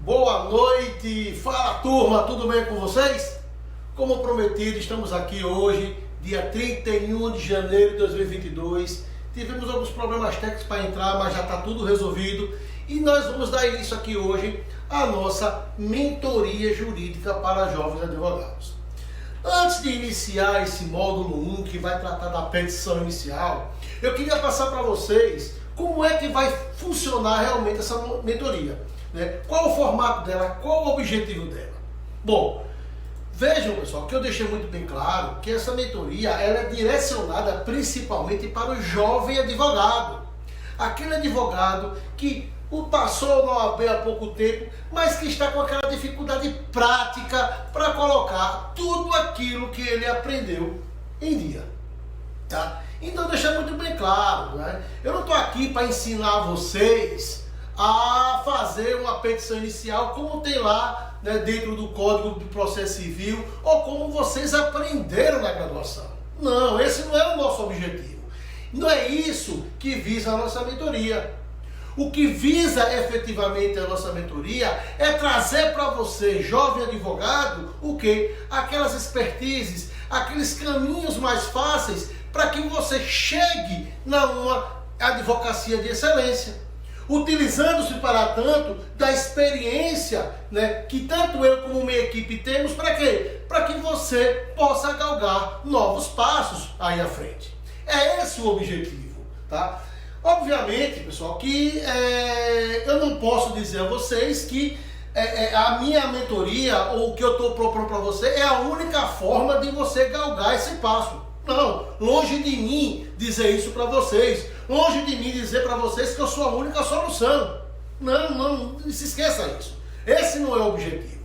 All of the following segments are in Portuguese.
Boa noite, fala turma, tudo bem com vocês? Como prometido, estamos aqui hoje, dia 31 de janeiro de 2022. Tivemos alguns problemas técnicos para entrar, mas já está tudo resolvido. E nós vamos dar início aqui hoje à nossa mentoria jurídica para jovens advogados. Antes de iniciar esse módulo 1, que vai tratar da petição inicial, eu queria passar para vocês como é que vai funcionar realmente essa mentoria. Qual o formato dela, qual o objetivo dela? Bom, vejam pessoal, que eu deixei muito bem claro que essa mentoria ela é direcionada principalmente para o jovem advogado. Aquele advogado que passou na OAB há pouco tempo, mas que está com aquela dificuldade prática para colocar tudo aquilo que ele aprendeu em dia. Tá? Então deixa muito bem claro, né? Eu não estou aqui para ensinar vocês a fazer uma petição inicial como tem lá, né, dentro do Código de Processo Civil ou como vocês aprenderam na graduação. Não, esse não é o nosso objetivo. Não é isso que visa a nossa mentoria. O que visa efetivamente a nossa mentoria é trazer para você, jovem advogado, o quê? Aquelas expertises, aqueles caminhos mais fáceis para que você chegue numa advocacia de excelência. Utilizando-se para tanto da experiência, né, que tanto eu como minha equipe temos, para quê? Para que você possa galgar novos passos aí à frente. É esse o objetivo, tá? Obviamente, pessoal, que eu não posso dizer a vocês que a minha mentoria ou o que eu estou propondo para você é a única forma de você galgar esse passo. Não, longe de mim dizer isso para vocês. Longe de mim dizer para vocês que eu sou a única solução. Não se esqueça isso. Esse não é o objetivo.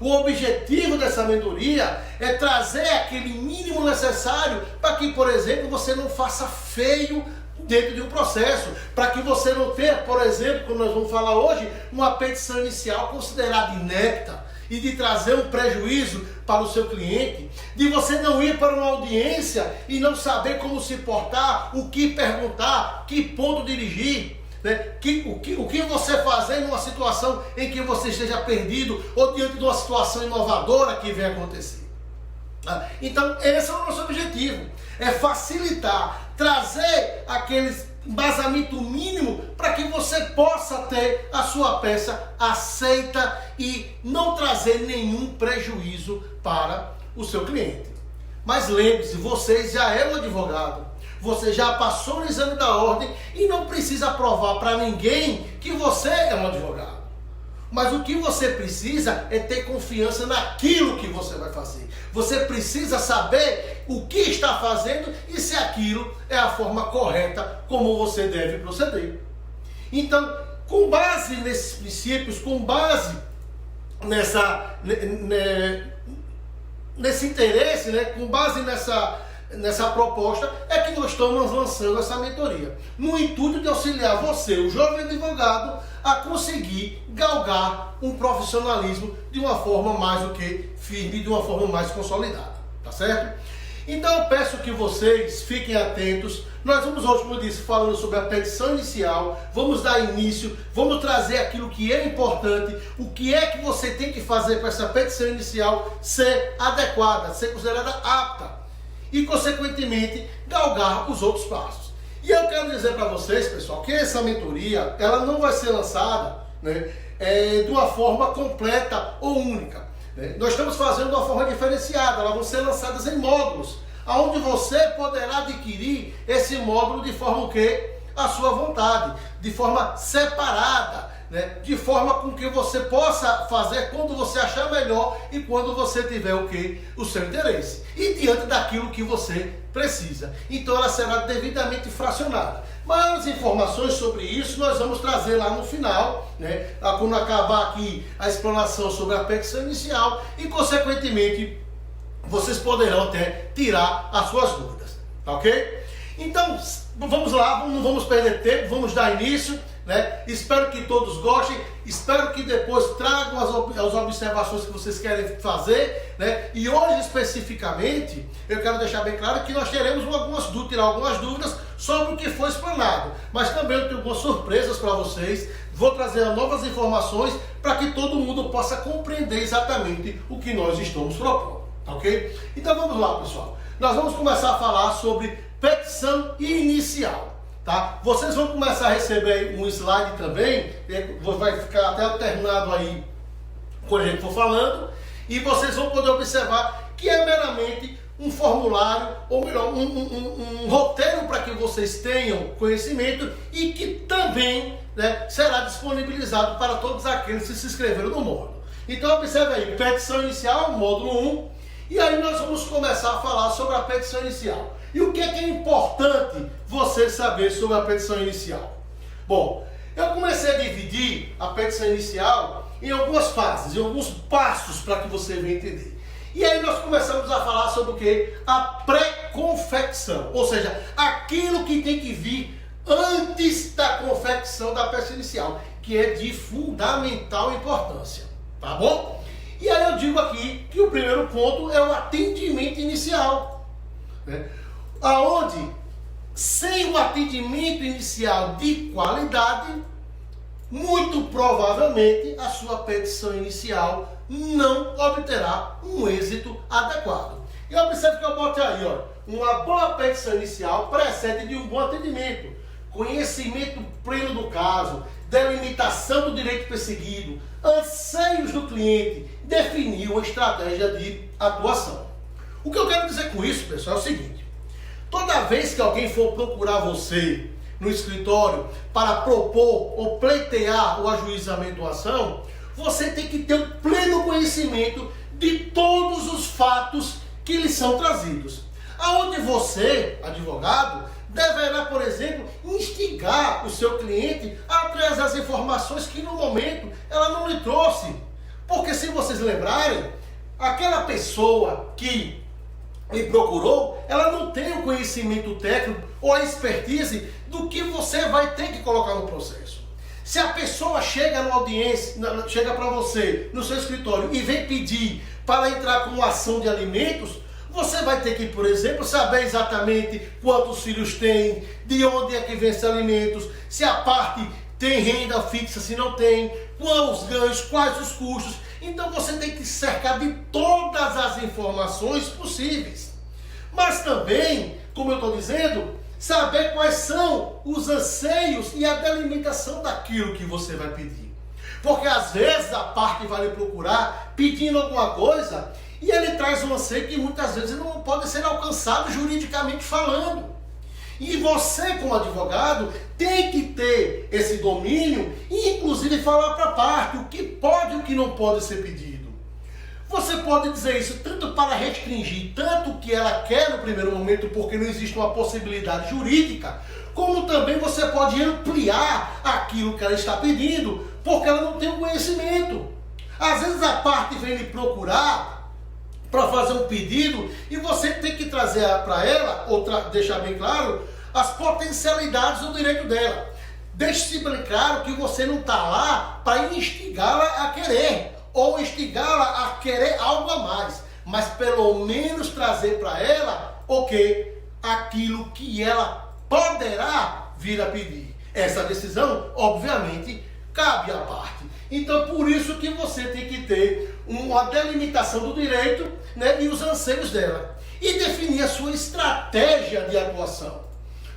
O objetivo dessa mentoria é trazer aquele mínimo necessário para que, por exemplo, você não faça feio dentro de um processo, para que você não tenha, por exemplo, como nós vamos falar hoje, uma petição inicial considerada inepta e de trazer um prejuízo para o seu cliente, de você não ir para uma audiência e não saber como se portar, o que perguntar, que ponto dirigir, né? O que você fazer numa situação em que você esteja perdido ou diante de uma situação inovadora que venha acontecer. Então, esse é o nosso objetivo, é facilitar, trazer aqueles embasamento mínimo para que você possa ter a sua peça aceita e não trazer nenhum prejuízo para o seu cliente. Mas lembre-se, você já é um advogado, você já passou no exame da ordem e não precisa provar para ninguém que você é um advogado. Mas o que você precisa é ter confiança naquilo que você vai fazer. Você precisa saber o que está fazendo e se aquilo é a forma correta como você deve proceder. Então, com base nesses princípios, com base nesse interesse, né, com base nessa proposta, é que nós estamos lançando essa mentoria. No intuito de auxiliar você, o jovem advogado, a conseguir galgar um profissionalismo de uma forma mais do que firme, de uma forma mais consolidada, tá certo? Então eu peço que vocês fiquem atentos. Nós vamos hoje, como eu disse, falando sobre a petição inicial, vamos dar início, vamos trazer aquilo que é importante, o que é que você tem que fazer para essa petição inicial ser adequada, ser considerada apta e, consequentemente, galgar os outros passos. E eu quero dizer para vocês, pessoal, que essa mentoria, ela não vai ser lançada, né, de uma forma completa ou única. Né? Nós estamos fazendo de uma forma diferenciada, elas vão ser lançadas em módulos, onde você poderá adquirir esse módulo de forma que a sua vontade, de forma separada, né? De forma com que você possa fazer quando você achar melhor e quando você tiver o seu interesse e diante daquilo que você precisa. Então ela será devidamente fracionada. Maiores informações sobre isso nós vamos trazer lá no final, né? Quando acabar aqui a explanação sobre a petição inicial e, consequentemente, vocês poderão até tirar as suas dúvidas, tá ok? Então, vamos lá, não vamos perder tempo, vamos dar início, né? Espero que todos gostem, espero que depois tragam as observações que vocês querem fazer, né? E hoje especificamente, eu quero deixar bem claro que nós teremos tirar algumas dúvidas sobre o que foi explanado, mas também eu tenho algumas surpresas para vocês, vou trazer novas informações para que todo mundo possa compreender exatamente o que nós estamos propondo, ok? Então vamos lá, pessoal. Nós vamos começar a falar sobre petição inicial, tá? Vocês vão começar a receber um slide também, vai ficar até alternado aí quando a gente for falando, e vocês vão poder observar que é meramente um formulário, ou melhor, um roteiro para que vocês tenham conhecimento e que também, né, será disponibilizado para todos aqueles que se inscreveram no módulo. Então observe aí, petição inicial, módulo 1, e aí nós vamos começar a falar sobre a petição inicial. E o que é importante você saber sobre a petição inicial? Bom, eu comecei a dividir a petição inicial em algumas fases, em alguns passos para que você venha entender. E aí nós começamos a falar sobre o que? A pré-confecção, ou seja, aquilo que tem que vir antes da confecção da peça inicial, que é de fundamental importância, tá bom? E aí eu digo aqui que o primeiro ponto é o atendimento inicial, né? Aonde, sem o atendimento inicial de qualidade, muito provavelmente a sua petição inicial não obterá um êxito adequado. E observe que eu botei aí, ó, uma boa petição inicial precede de um bom atendimento, conhecimento pleno do caso, delimitação do direito perseguido, anseios do cliente, definir uma estratégia de atuação. O que eu quero dizer com isso, pessoal, é o seguinte: toda vez que alguém for procurar você no escritório para propor ou pleitear o ajuizamento de uma ação, você tem que ter o pleno conhecimento de todos os fatos que lhe são trazidos. Aonde você, advogado, deverá, por exemplo, instigar o seu cliente a trazer as informações que no momento ela não lhe trouxe. Porque se vocês lembrarem, aquela pessoa que lhe procurou, ela não tem o conhecimento técnico ou a expertise do que você vai ter que colocar no processo. Se a pessoa chega numa audiência, chega para você no seu escritório e vem pedir para entrar com uma ação de alimentos, você vai ter que, por exemplo, saber exatamente quantos filhos tem, de onde é que vem esses alimentos, se a parte tem renda fixa, se não tem, quais os ganhos, quais os custos. Então você tem que cercar de todas as informações possíveis. Mas também, como eu estou dizendo, saber quais são os anseios e a delimitação daquilo que você vai pedir. Porque às vezes a parte vai lhe procurar pedindo alguma coisa e ele traz um anseio que muitas vezes não pode ser alcançado juridicamente falando. E você, como advogado, tem que ter esse domínio e inclusive falar para a parte o que pode e o que não pode ser pedido. Você pode dizer isso tanto para restringir tanto o que ela quer no primeiro momento, porque não existe uma possibilidade jurídica, como também você pode ampliar aquilo que ela está pedindo, porque ela não tem o conhecimento. Às vezes a parte vem lhe procurar para fazer um pedido e você tem que trazer para ela, ou deixar bem claro, as potencialidades do direito dela. Deixe-se bem claro que você não está lá para instigá-la a querer, ou instigá-la a querer algo a mais, mas pelo menos trazer para ela aquilo que ela poderá vir a pedir. Essa decisão, obviamente, cabe à parte. Então, por isso que você tem que ter uma delimitação do direito, né, e os anseios dela. E definir a sua estratégia de atuação.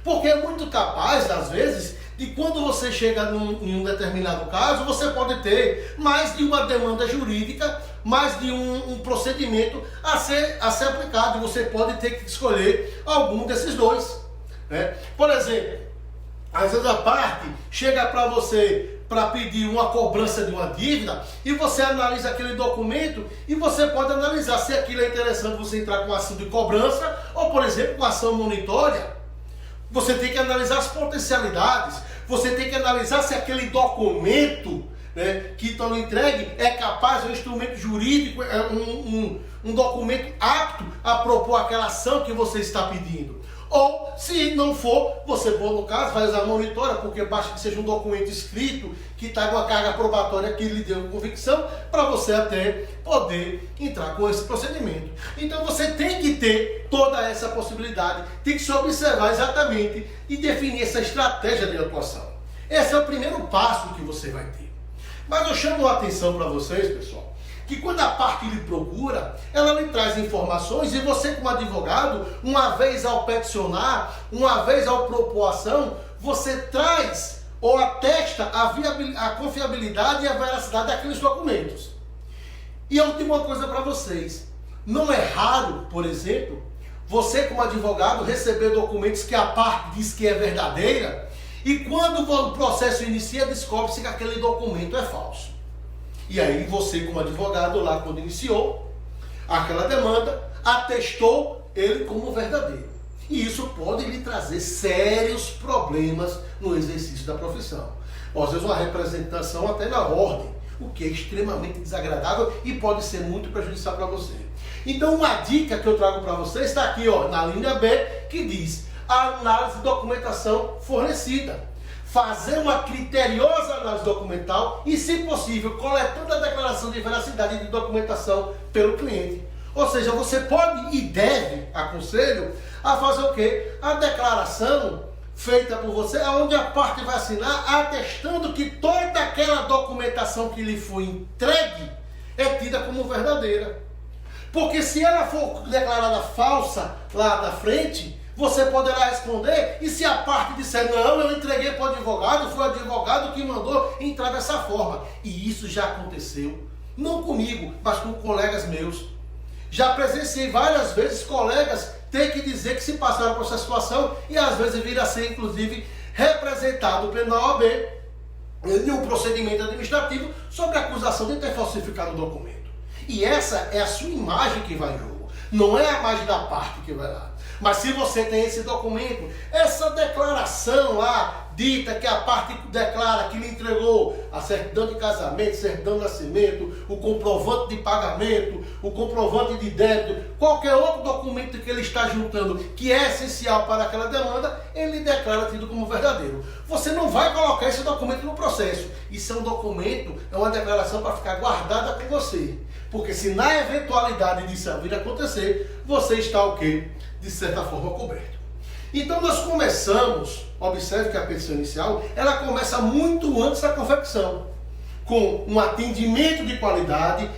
Porque é muito capaz, às vezes, de quando você chega em um determinado caso, você pode ter mais de uma demanda jurídica, mais de um procedimento a ser aplicado. Você pode ter que escolher algum desses dois, né? Por exemplo, às vezes a parte chega para você para pedir uma cobrança de uma dívida e você analisa aquele documento e você pode analisar se aquilo é interessante você entrar com ação de cobrança ou, por exemplo, com ação monitória. Você tem que analisar as potencialidades, você tem que analisar se aquele documento, né, que estão entregue é capaz, é um instrumento jurídico, é um documento apto a propor aquela ação que você está pedindo. Ou, se não for, você, no caso, vai usar a monitória, porque basta que seja um documento escrito, que está com a carga probatória que lhe deu convicção, para você até poder entrar com esse procedimento. Então você tem que ter toda essa possibilidade, tem que se observar exatamente e definir essa estratégia de atuação. Esse é o primeiro passo que você vai ter. Mas eu chamo a atenção para vocês, pessoal, que quando a parte lhe procura, ela lhe traz informações e você, como advogado, uma vez ao peticionar, uma vez ao propor ação, você traz ou atesta a confiabilidade e a veracidade daqueles documentos. E a última coisa para vocês, não é raro, por exemplo, você como advogado receber documentos que a parte diz que é verdadeira e quando o processo inicia descobre-se que aquele documento é falso. E aí você como advogado lá quando iniciou aquela demanda, atestou ele como verdadeiro. E isso pode lhe trazer sérios problemas no exercício da profissão. Às vezes uma representação até na ordem, o que é extremamente desagradável e pode ser muito prejudicial para você. Então uma dica que eu trago para você está aqui, ó, na linha B, que diz a análise de documentação fornecida. Fazer uma criteriosa análise documental e, se possível, coletando a declaração de veracidade de documentação pelo cliente. Ou seja, você pode e deve, aconselho, a fazer o quê? A declaração feita por você, onde a parte vai assinar atestando que toda aquela documentação que lhe foi entregue é tida como verdadeira. Porque se ela for declarada falsa lá na frente, você poderá responder, e se a parte disser, não, eu entreguei para o advogado, foi o advogado que mandou entrar dessa forma. E isso já aconteceu, não comigo, mas com colegas meus. Já presenciei várias vezes colegas ter que dizer que se passaram por essa situação e às vezes vir a ser, inclusive, representado pela OAB em um procedimento administrativo sobre a acusação de ter falsificado o documento. E essa é a sua imagem que vai em jogo, não é a imagem da parte que vai lá. Mas se você tem esse documento, essa declaração lá, dita que a parte declara que lhe entregou a certidão de casamento, certidão de nascimento, o comprovante de pagamento, o comprovante de débito, qualquer outro documento que ele está juntando que é essencial para aquela demanda, ele declara tido como verdadeiro. Você não vai colocar esse documento no processo. Isso é um documento, é uma declaração para ficar guardada com você. Porque se na eventualidade disso vir a acontecer, você está o quê? De certa forma coberto. Então nós começamos, observe que a petição inicial, ela começa muito antes da confecção, com um atendimento de qualidade,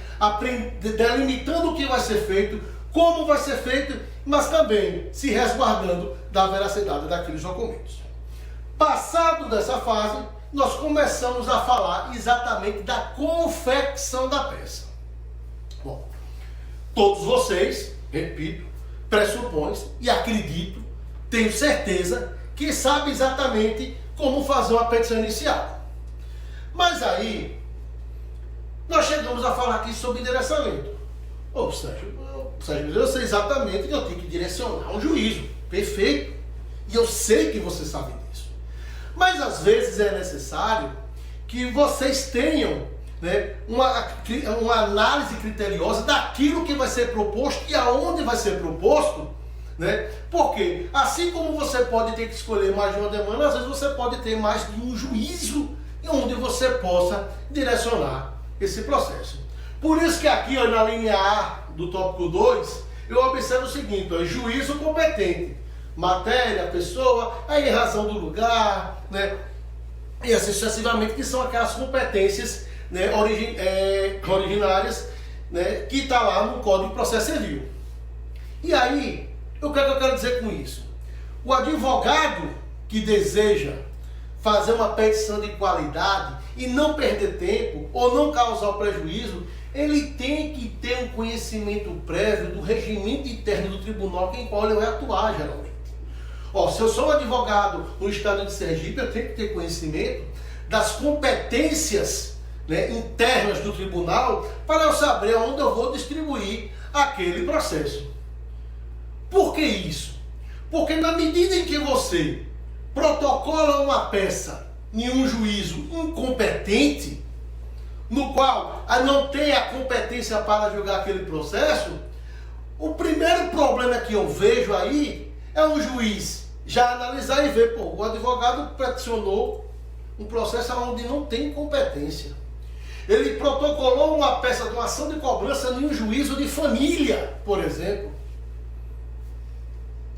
delimitando o que vai ser feito, como vai ser feito, mas também se resguardando da veracidade daqueles documentos. Passado dessa fase, nós começamos a falar exatamente da confecção da peça. Bom, todos vocês, repito, pressupõe e acredito, tenho certeza, que sabe exatamente como fazer uma petição inicial. Mas aí, nós chegamos a falar aqui sobre endereçamento. Ô Sérgio, eu sei exatamente que eu tenho que direcionar um juízo. Perfeito. E eu sei que você sabe disso. Mas às vezes é necessário que vocês tenham, né, uma análise criteriosa daquilo que vai ser proposto e aonde vai ser proposto, né? Porque assim como você pode ter que escolher mais de uma demanda, às vezes você pode ter mais de um juízo onde você possa direcionar esse processo. Por isso que aqui, ó, na linha A do tópico 2, eu observo o seguinte, ó, juízo competente, matéria, pessoa, aí razão do lugar, né? E assim sucessivamente, que são aquelas competências, né, originárias, né, que está lá no Código de Processo Civil. E aí, o que é que eu quero dizer com isso? O advogado que deseja fazer uma petição de qualidade e não perder tempo ou não causar prejuízo, ele tem que ter um conhecimento prévio do regimento interno do tribunal em qual ele vai atuar, geralmente. Ó, se eu sou um advogado no estado de Sergipe, eu tenho que ter conhecimento das competências, né, internas do tribunal para eu saber onde eu vou distribuir aquele processo. Por que isso? Porque na medida em que você protocola uma peça em um juízo incompetente, no qual não tem a competência para julgar aquele processo, o primeiro problema que eu vejo aí é um juiz já analisar e ver, pô, o advogado peticionou um processo onde não tem competência. Ele protocolou uma peça de uma ação de cobrança em um juízo de família, por exemplo.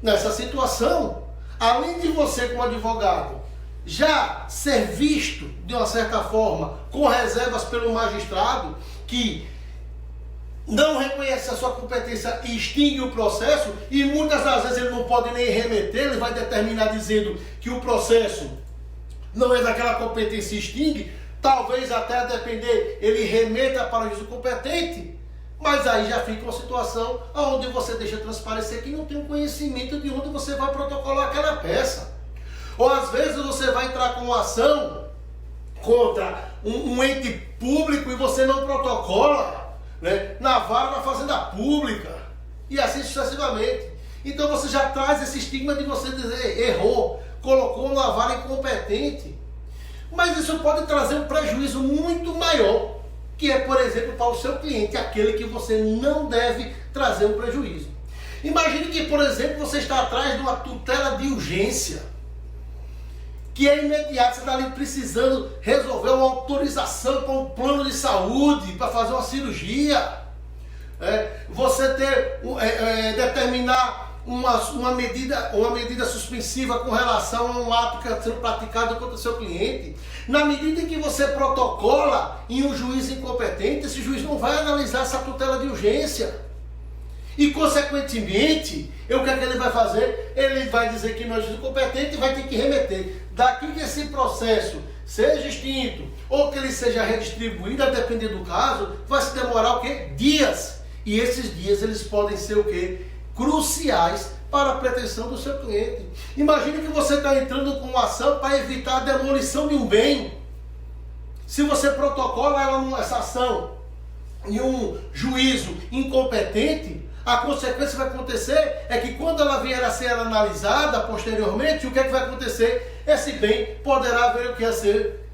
Nessa situação, além de você como advogado já ser visto, de uma certa forma, com reservas pelo magistrado, que não reconhece a sua competência e extingue o processo, e muitas das vezes ele não pode nem remeter, ele vai determinar dizendo que o processo não é daquela competência e extingue, talvez até a depender ele remeta para o juízo competente, mas aí já fica uma situação onde você deixa transparecer que não tem um conhecimento de onde você vai protocolar aquela peça. Ou às vezes você vai entrar com uma ação contra um ente público e você não protocola, né, na vara da fazenda pública, e assim sucessivamente. Então você já traz esse estigma de você dizer errou, colocou na vara incompetente. Mas isso pode trazer um prejuízo muito maior, que é, por exemplo, para o seu cliente, aquele que você não deve trazer um prejuízo. Imagine que, por exemplo, você está atrás de uma tutela de urgência, que é imediato, você está ali precisando resolver uma autorização para um plano de saúde, para fazer uma cirurgia, você determinar uma medida suspensiva com relação a um ato que está sendo praticado contra o seu cliente. Na medida em que você protocola em um juiz incompetente, esse juiz não vai analisar essa tutela de urgência. E, consequentemente, o que é que ele vai fazer? Ele vai dizer que não é juiz incompetente e vai ter que remeter. Daqui que esse processo seja extinto ou que ele seja redistribuído, a depender do caso, vai se demorar o quê? Dias. E esses dias eles podem ser o quê? Cruciais para a pretensão do seu cliente. Imagine que você está entrando com uma ação para evitar a demolição de um bem. Se você protocola essa ação em um juízo incompetente, a consequência vai acontecer é que quando ela vier a ser analisada posteriormente, o que é que vai acontecer? Esse bem poderá vir o que a ser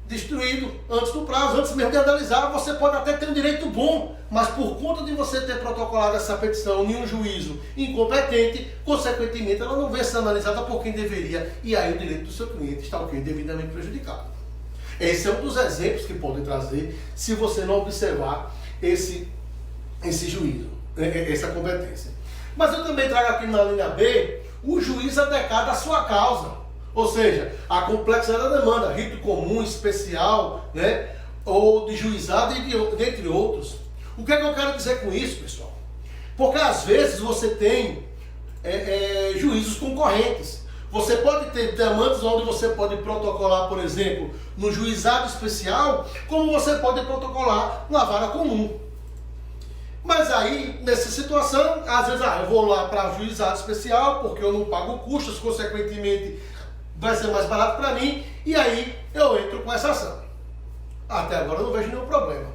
destruído antes do prazo, antes mesmo de analisar. Você pode até ter um direito bom, mas por conta de você ter protocolado essa petição em um juízo incompetente, consequentemente ela não vai ser analisada por quem deveria, e aí o direito do seu cliente está o quê? Devidamente prejudicado. Esse é um dos exemplos que podem trazer se você não observar esse juízo, essa competência. Mas eu também trago aqui na linha B o juiz adequado da sua causa, ou seja, a complexidade da demanda, rito comum, especial, né, ou de juizado, dentre outros. O que é que eu quero dizer com isso, pessoal? Porque às vezes você tem juízos concorrentes. Você pode ter demandas onde você pode protocolar, por exemplo, no juizado especial, como você pode protocolar na vara comum. Mas aí, nessa situação, às vezes, eu vou lá para o juizado especial, porque eu não pago custos, consequentemente vai ser mais barato para mim, e aí eu entro com essa ação. Até agora eu não vejo nenhum problema.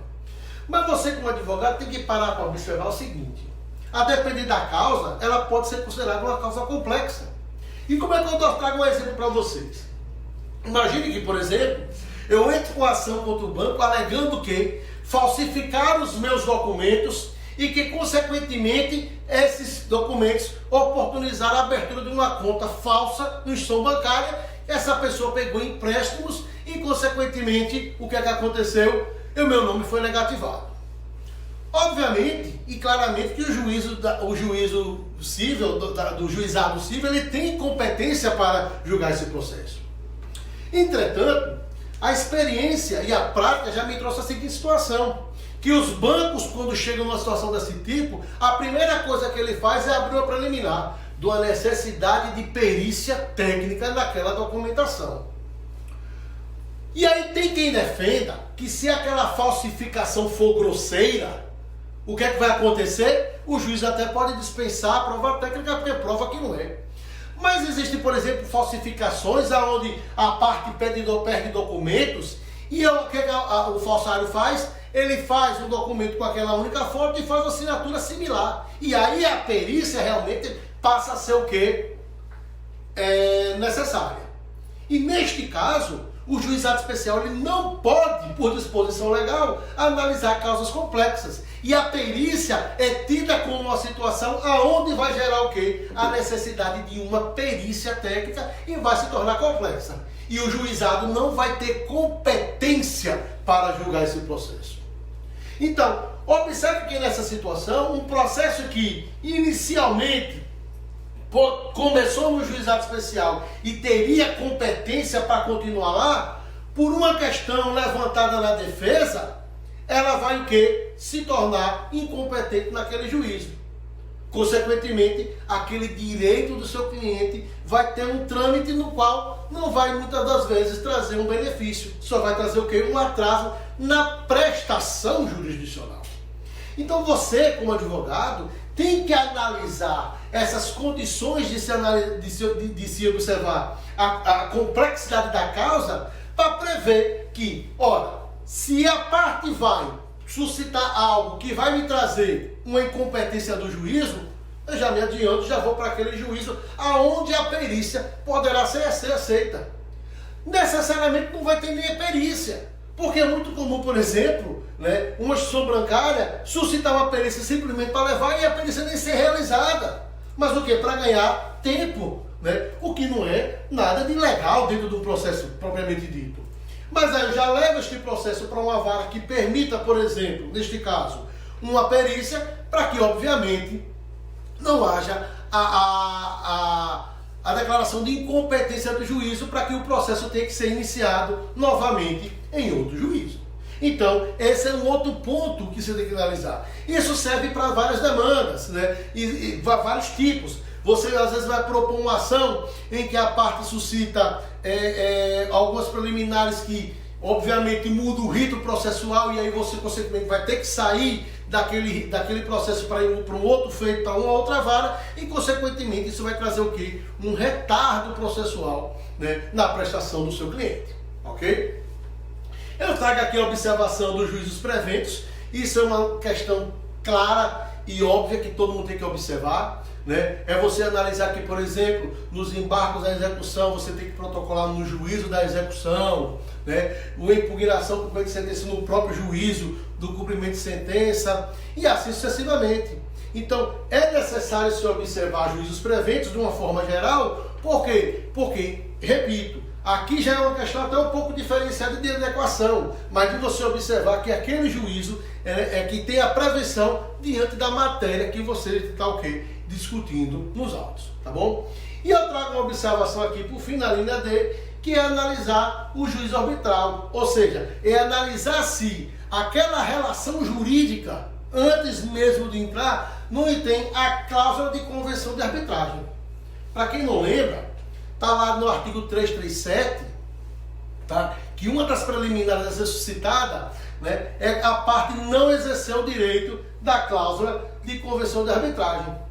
Mas você, como advogado, tem que parar para observar o seguinte: a depender da causa, ela pode ser considerada uma causa complexa. E como é que eu trago um exemplo para vocês? Imagine que, por exemplo, eu entro com a ação contra o banco alegando que falsificaram os meus documentos e que, consequentemente, esses documentos oportunizaram a abertura de uma conta falsa no instituição bancária. Essa pessoa pegou empréstimos e, consequentemente, o que é que aconteceu? O meu nome foi negativado. Obviamente e claramente que o juízo civil, do juizado civil, ele tem competência para julgar esse processo. Entretanto, a experiência e a prática já me trouxe a seguinte situação: que os bancos, quando chegam numa situação desse tipo, a primeira coisa que ele faz é abrir uma preliminar de uma necessidade de perícia técnica naquela documentação. E aí tem quem defenda que se aquela falsificação for grosseira, o que é que vai acontecer? O juiz até pode dispensar a prova técnica porque prova que não é. Mas existem, por exemplo, falsificações onde a parte perde documentos e o que o falsário faz? Ele faz o documento com aquela única foto e faz uma assinatura similar. E aí a perícia realmente passa a ser o que? Necessária. E neste caso, o juizado especial ele não pode, por disposição legal, analisar causas complexas. E a perícia é tida como uma situação aonde vai gerar o quê? A necessidade de uma perícia técnica e vai se tornar complexa. E o juizado não vai ter competência para julgar esse processo. Então, observe que nessa situação, um processo que inicialmente começou no juizado especial e teria competência para continuar lá, por uma questão levantada na defesa, ela vai o quê? Se tornar incompetente naquele juízo. Consequentemente, aquele direito do seu cliente vai ter um trâmite no qual não vai muitas das vezes trazer um benefício, só vai trazer o quê? Um atraso na prestação jurisdicional. Então você, como advogado, tem que analisar essas condições de se observar a complexidade da causa para prever que, ora, se a parte vai suscitar algo que vai me trazer uma incompetência do juízo, eu já me adianto, já vou para aquele juízo aonde a perícia poderá ser aceita. Necessariamente não vai ter nem a perícia, porque é muito comum, por exemplo, né, uma instituição bancária suscitar uma perícia simplesmente para levar e a perícia nem ser realizada. Mas o que? Para ganhar tempo, né? O que não é nada de legal dentro de um processo propriamente dito. Mas aí eu já levo este processo para uma vara que permita, por exemplo, neste caso, uma perícia, para que, obviamente, não haja a declaração de incompetência do juízo, para que o processo tenha que ser iniciado novamente em outro juízo. Então, esse é um outro ponto que você tem que analisar. Isso serve para várias demandas, né? E vários tipos. Você às vezes vai propor uma ação em que a parte suscita algumas preliminares que obviamente mudam o rito processual, e aí você consequentemente vai ter que sair daquele processo para ir para um outro feito, para uma outra vara, e consequentemente isso vai trazer o quê? Um retardo processual, né, na prestação do seu cliente. Ok? Eu trago aqui a observação dos juízos preventos. Isso é uma questão clara e óbvia que todo mundo tem que observar, né? É você analisar que, por exemplo, nos embargos da execução, você tem que protocolar no juízo da execução, né? Uma impugnação do cumprimento de sentença no próprio juízo do cumprimento de sentença, e assim sucessivamente. Então, é necessário se observar juízos preventos de uma forma geral. Por quê? Porque, repito, aqui já é uma questão até um pouco diferenciada de adequação, mas de você observar que aquele juízo é que tem a prevenção diante da matéria que você está o quê? Discutindo nos autos, tá bom? E eu trago uma observação aqui por fim na linha D, que é analisar o juízo arbitral, ou seja, é analisar se aquela relação jurídica, antes mesmo de entrar, não tem a cláusula de convenção de arbitragem. Para quem não lembra, está lá no artigo 337, tá? Que uma das preliminares a ser suscitada, né, é a parte não exercer o direito da cláusula de convenção de arbitragem.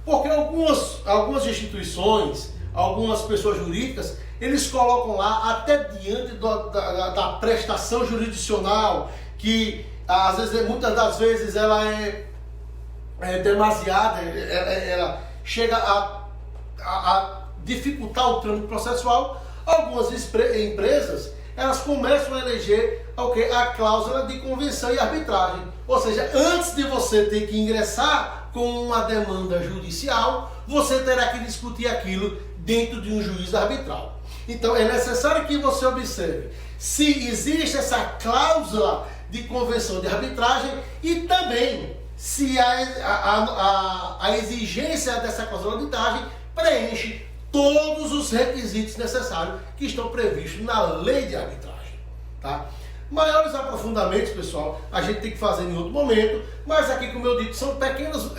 Porque algumas instituições, algumas pessoas jurídicas, eles colocam lá até diante da prestação jurisdicional, que às vezes, muitas das vezes ela é demasiada, ela chega a dificultar o trâmite processual. Algumas empresas, elas começam a eleger a cláusula de convenção e arbitragem. Ou seja, antes de você ter que ingressar com uma demanda judicial, você terá que discutir aquilo dentro de um juízo arbitral. Então é necessário que você observe se existe essa cláusula de convenção de arbitragem e também se a exigência dessa cláusula de arbitragem preenche todos os requisitos necessários que estão previstos na lei de arbitragem, tá? Maiores aprofundamentos, pessoal, a gente tem que fazer em outro momento, mas aqui, como eu disse, são pequenas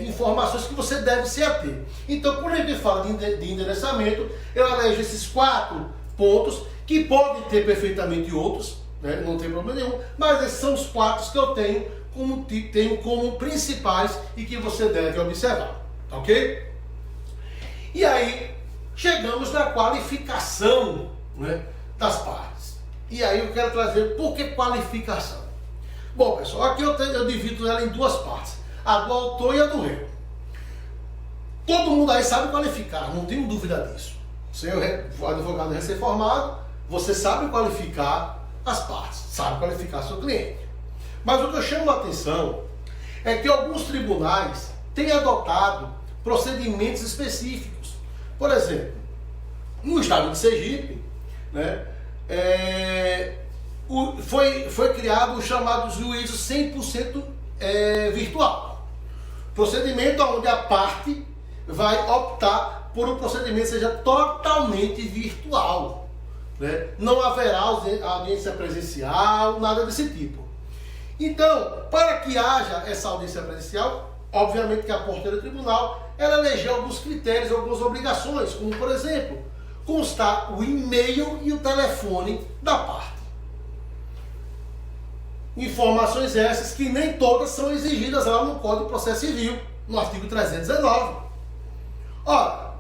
informações que você deve se ater. Então, quando a gente fala de endereçamento, eu elejo esses 4 pontos, que podem ter perfeitamente outros, né? Não tem problema nenhum, mas esses são os 4 que eu tenho como principais e que você deve observar, tá ok? E aí, chegamos na qualificação, né, das partes. E aí eu quero trazer por que qualificação. Bom, pessoal, aqui eu divido ela em 2 partes. A do autor e a do réu. Todo mundo aí sabe qualificar, não tenho dúvida disso. Você é advogado recém-formado, você sabe qualificar as partes, sabe qualificar seu cliente. Mas o que eu chamo a atenção é que alguns tribunais têm adotado procedimentos específicos. Por exemplo, no estado de Sergipe, né, foi criado o chamado juízo 100% virtual. Procedimento onde a parte vai optar por um procedimento que seja totalmente virtual, né? Não haverá audiência presencial, nada desse tipo. Então, para que haja essa audiência presencial, obviamente que a portaria do tribunal ela elegeu alguns critérios, algumas obrigações, como por exemplo, constar o e-mail e o telefone da parte. Informações essas que nem todas são exigidas lá no Código de Processo Civil, no artigo 319. Ora,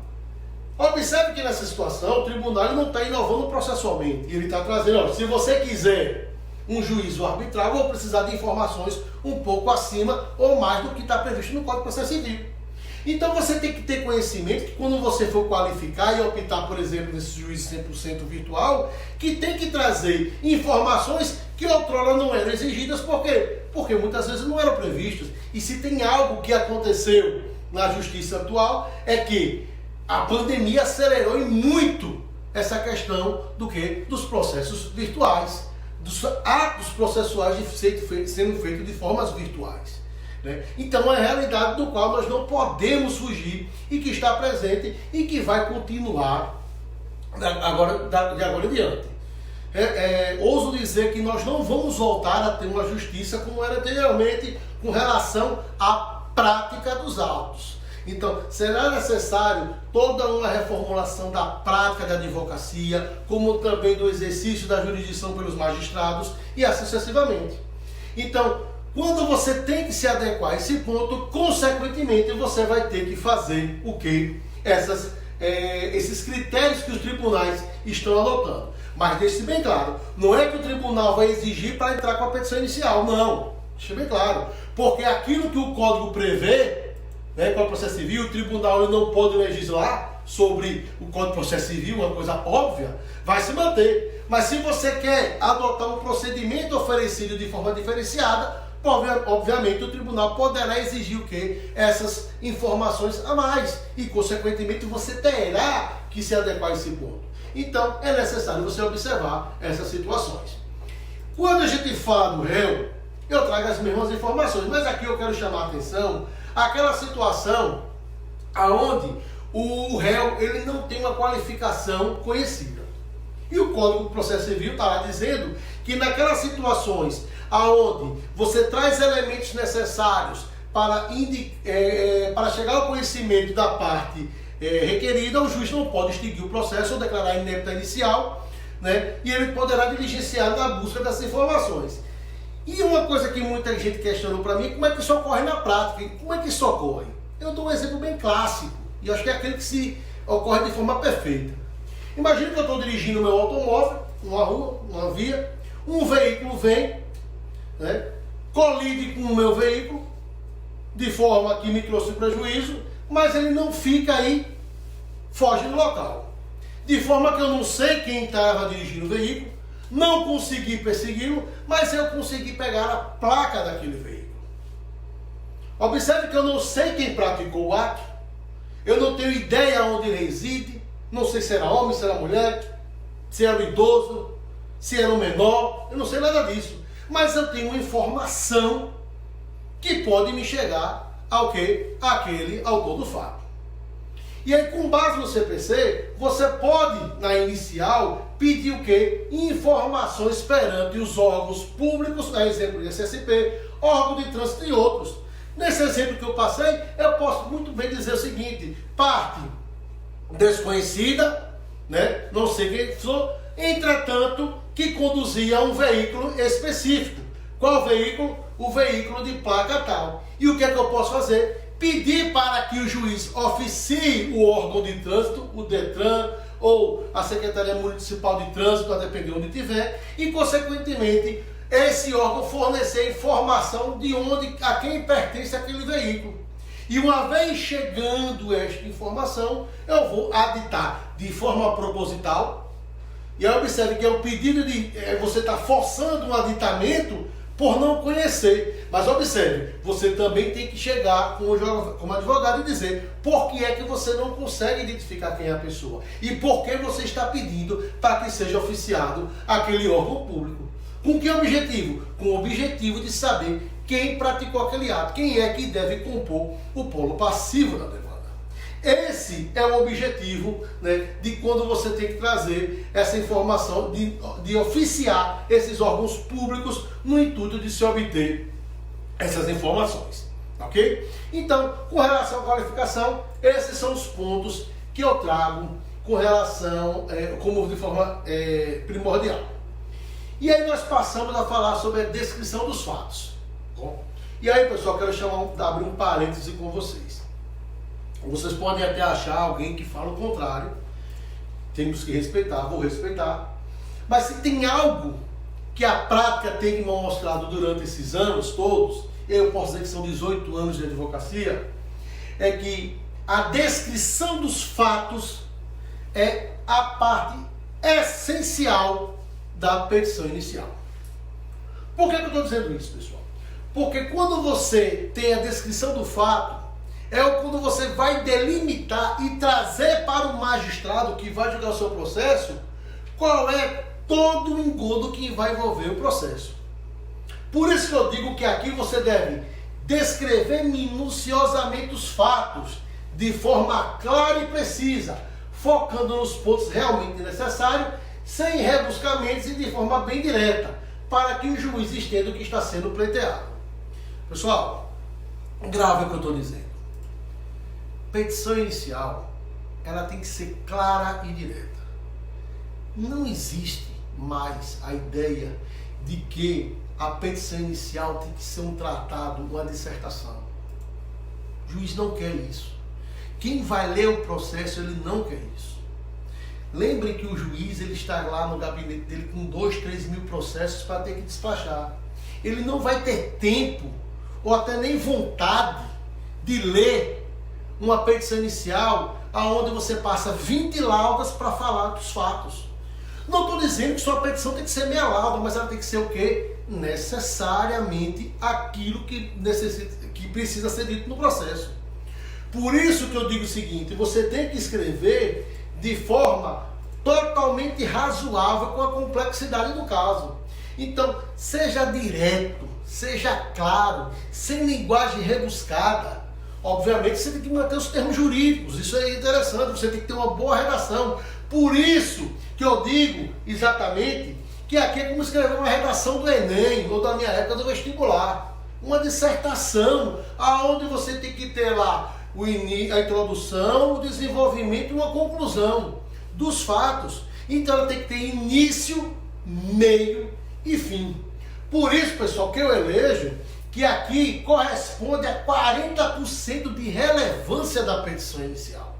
observe que nessa situação o tribunal não está inovando processualmente. Ele está trazendo, ó, se você quiser um juízo arbitral, vou precisar de informações um pouco acima ou mais do que está previsto no Código de Processo Civil. Então você tem que ter conhecimento que quando você for qualificar e optar, por exemplo, nesse juízo 100% virtual, que tem que trazer informações que outrora não eram exigidas. Por quê? Porque muitas vezes não eram previstas. E se tem algo que aconteceu na justiça atual, é que a pandemia acelerou em muito essa questão do quê? Dos processos virtuais, dos atos processuais sendo feitos de formas virtuais. Né? Então é a realidade do qual nós não podemos fugir e que está presente e que vai continuar de agora em diante. Ouso dizer que nós não vamos voltar a ter uma justiça como era anteriormente com relação à prática dos autos. Então, será necessário toda uma reformulação da prática da advocacia, como também do exercício da jurisdição pelos magistrados e assim sucessivamente. Então, quando você tem que se adequar a esse ponto, consequentemente você vai ter que fazer o quê? Esses critérios que os tribunais estão adotando. Mas deixe bem claro, não é que o tribunal vai exigir para entrar com a petição inicial, não. Deixe bem claro, porque aquilo que o Código prevê, né, para o processo civil, o tribunal não pode legislar sobre o Código de Processo Civil, uma coisa óbvia, vai se manter. Mas se você quer adotar um procedimento oferecido de forma diferenciada, obviamente o tribunal poderá exigir o quê? Essas informações a mais. E, consequentemente, você terá que se adequar a esse ponto. Então, é necessário você observar essas situações. Quando a gente fala do réu, eu trago as mesmas informações, mas aqui eu quero chamar a atenção àquela situação onde o réu ele não tem uma qualificação conhecida. E o Código de Processo Civil está lá dizendo que naquelas situações onde você traz elementos necessários para chegar ao conhecimento da parte requerida, o juiz não pode extinguir o processo ou declarar inébita inicial, né? E ele poderá diligenciar na busca dessas informações. E uma coisa que muita gente questionou para mim, como é que isso ocorre na prática? Como é que isso ocorre? Eu dou um exemplo bem clássico, e acho que é aquele que se ocorre de forma perfeita. Imagine que eu estou dirigindo meu automóvel, numa rua, numa via, um veículo vem, né, colide com o meu veículo, de forma que me trouxe prejuízo, mas ele não fica aí, foge do local. De forma que eu não sei quem estava dirigindo o veículo, não consegui persegui-lo, mas eu consegui pegar a placa daquele veículo. Observe que eu não sei quem praticou o ato, eu não tenho ideia onde ele reside, não sei se era homem, se era mulher, se era um idoso, se era um menor, eu não sei nada disso. Mas eu tenho uma informação que pode me chegar ao quê? Àquele autor do fato. E aí, com base no CPC, você pode, na inicial, pedir o quê? Informações perante os órgãos públicos, a exemplo de SSP, órgão de trânsito e outros. Nesse exemplo que eu passei, eu posso muito bem dizer o seguinte: parte desconhecida, né? Não sei quem sou, entretanto, que conduzia a um veículo específico. Qual veículo? O veículo de placa tal. E o que é que eu posso fazer? Pedir para que o juiz oficie o órgão de trânsito, o DETRAN, ou a Secretaria Municipal de Trânsito, a depender onde tiver, e, consequentemente, esse órgão fornecer informação de a quem pertence aquele veículo. E uma vez chegando esta informação, eu vou aditar de forma proposital. E aí observe que é um pedido de... você está forçando um aditamento por não conhecer. Mas observe, você também tem que chegar como advogado e dizer por que é que você não consegue identificar quem é a pessoa. E por que você está pedindo para que seja oficiado aquele órgão público. Com que objetivo? Com o objetivo de saber quem praticou aquele ato, quem é que deve compor o polo passivo da demanda. Esse é o objetivo, né, de quando você tem que trazer essa informação, de oficiar esses órgãos públicos no intuito de se obter essas informações, ok? Então, com relação à qualificação, esses são os pontos que eu trago com relação, como de forma primordial. E aí nós passamos a falar sobre a descrição dos fatos. Bom, e aí, pessoal, quero abrir um parêntese com vocês. Vocês podem até achar alguém que fala o contrário. Temos que respeitar, vou respeitar. Mas se tem algo que a prática tem me mostrado durante esses anos todos, eu posso dizer que são 18 anos de advocacia, é que a descrição dos fatos é a parte essencial da petição inicial. Por que eu estou dizendo isso, pessoal? Porque quando você tem a descrição do fato, é quando você vai delimitar e trazer para o magistrado que vai julgar o seu processo qual é todo o engodo que vai envolver o processo. Por isso que eu digo que aqui você deve descrever minuciosamente os fatos de forma clara e precisa, focando nos pontos realmente necessários, sem rebuscamentos e de forma bem direta, para que o juiz entenda o que está sendo pleiteado. Pessoal, grave o que eu estou dizendo. Petição inicial, ela tem que ser clara e direta. Não existe mais a ideia de que a petição inicial tem que ser um tratado, uma dissertação. O juiz não quer isso. Quem vai ler o processo, ele não quer isso. Lembrem que o juiz, ele está lá no gabinete dele com 2, 3 mil processos para ter que despachar. Ele não vai ter tempo, ou até nem vontade, de ler uma petição inicial onde você passa 20 laudas para falar dos fatos. Não estou dizendo que sua petição tem que ser meia lauda, mas ela tem que ser o quê? Necessariamente aquilo que precisa ser dito no processo. Por isso que eu digo o seguinte, você tem que escrever de forma totalmente razoável com a complexidade do caso. Então, seja direto, seja claro, sem linguagem rebuscada. Obviamente você tem que manter os termos jurídicos, isso é interessante, você tem que ter uma boa redação. Por isso que eu digo exatamente que aqui é como escrever uma redação do Enem, ou da minha época do vestibular. Uma dissertação, aonde você tem que ter lá a introdução, o desenvolvimento e uma conclusão dos fatos. Então ela tem que ter início, meio e fim. Por isso, pessoal, que eu elejo que aqui corresponde a 40% de relevância da petição inicial.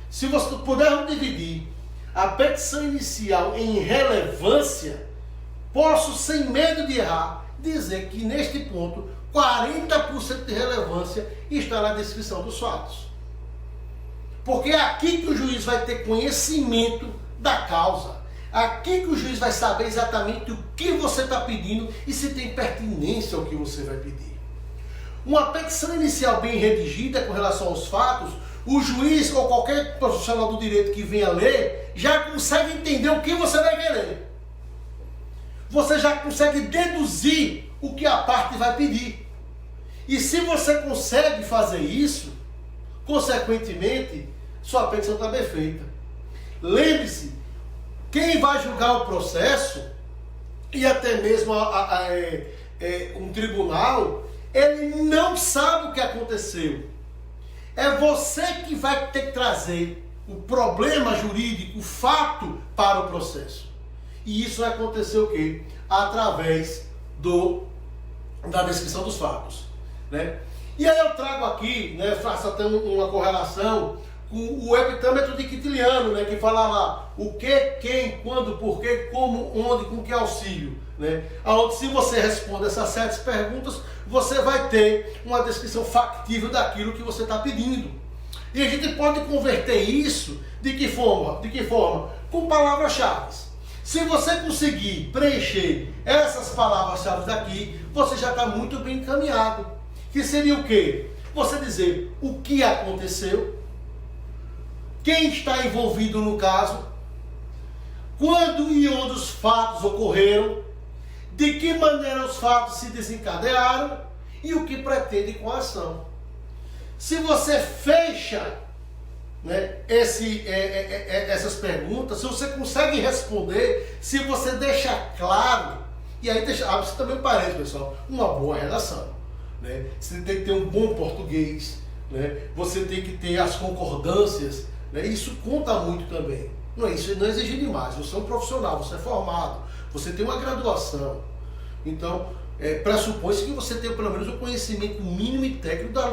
Se você puder dividir a petição inicial em relevância, posso, sem medo de errar, dizer que neste ponto 40% de relevância está na descrição dos fatos. Porque é aqui que o juiz vai ter conhecimento da causa. Aqui que o juiz vai saber exatamente o que você está pedindo e se tem pertinência ao que você vai pedir. Uma petição inicial bem redigida com relação aos fatos, o juiz ou qualquer profissional do direito que venha ler já consegue entender o que você vai querer. Você já consegue deduzir o que a parte vai pedir. E se você consegue fazer isso, consequentemente, sua petição está bem feita. Lembre-se, quem vai julgar o processo, e até mesmo um tribunal, ele não sabe o que aconteceu. É você que vai ter que trazer o problema jurídico, o fato para o processo. E isso vai acontecer o quê? Através da descrição dos fatos, né? E aí eu trago aqui, né, faço até uma correlação com o epitâmetro de Quintiliano, né, que fala lá o que, quem, quando, porquê, como, onde, com que auxílio, né? Onde, se você responde essas 7 perguntas, você vai ter uma descrição factível daquilo que você está pedindo. E a gente pode converter isso de que forma? Com palavras-chave. Se você conseguir preencher essas palavras-chave daqui, você já está muito bem encaminhado. Que seria o quê? Você dizer o que aconteceu, quem está envolvido no caso, quando e onde os fatos ocorreram, de que maneira os fatos se desencadearam e o que pretende com a ação. Se você fecha né, essas perguntas, se você consegue responder, se você deixa claro, e aí isso também parece, pessoal, uma boa redação. Né? Você tem que ter um bom português, né? Você tem que ter as concordâncias, né? Isso conta muito também. Isso não exige demais, você é um profissional, você é formado, você tem uma graduação, então pressupõe-se que você tenha pelo menos o conhecimento mínimo e técnico da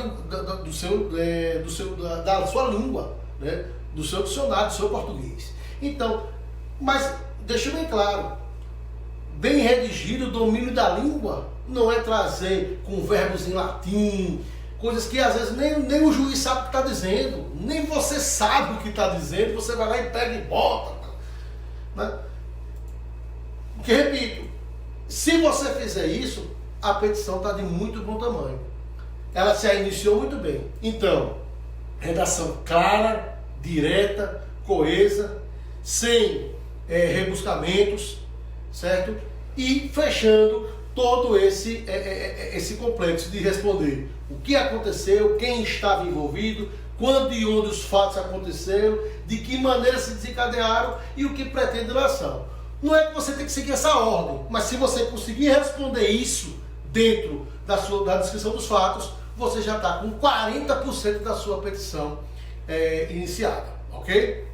sua língua, né? Do seu dicionário, do seu português. Então, mas deixa bem claro, bem redigido, o domínio da língua não é trazer com verbos em latim, coisas que às vezes nem o juiz sabe o que está dizendo, nem você sabe o que está dizendo, você vai lá e pega e bota. Né? Porque, repito, se você fizer isso, a petição está de muito bom tamanho. Ela se iniciou muito bem. Então, redação clara, direta, coesa, sem rebuscamentos, certo? E fechando todo esse complexo de responder o que aconteceu, quem estava envolvido, quando e onde os fatos aconteceram, de que maneira se desencadearam e o que pretende a ação. Não é que você tem que seguir essa ordem, mas se você conseguir responder isso dentro da descrição dos fatos, você já está com 40% da sua petição iniciada, ok?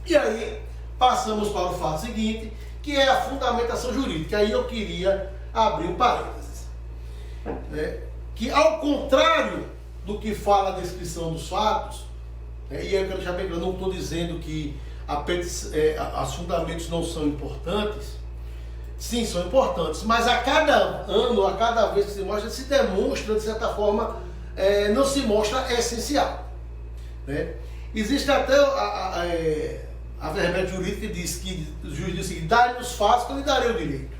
E aí, passamos para o fato seguinte, que é a fundamentação jurídica. Aí eu queria abrir um parênteses. Que ao contrário do que fala a descrição dos fatos, e eu quero deixar bem claro, eu não estou dizendo que os fundamentos não são importantes. Sim, são importantes, mas a cada ano, a cada vez que se demonstra, de certa forma, não se mostra essencial. Né? Existe até a verbete jurídica que diz que o juiz diz o seguinte: dá-lhe os fatos que eu lhe darei o direito.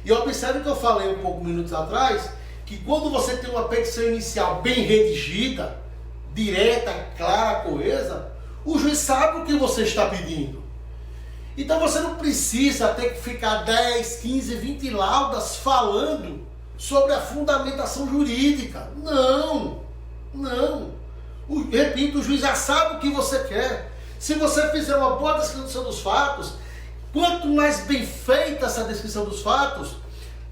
E observe que eu falei um pouco minutos atrás, que quando você tem uma petição inicial bem redigida, direta, clara, coesa, o juiz sabe o que você está pedindo. Então você não precisa ter que ficar 10, 15, 20 laudas falando sobre a fundamentação jurídica. Não, não. Repito, o juiz já sabe o que você quer. Se você fizer uma boa descrição dos fatos, quanto mais bem feita essa descrição dos fatos,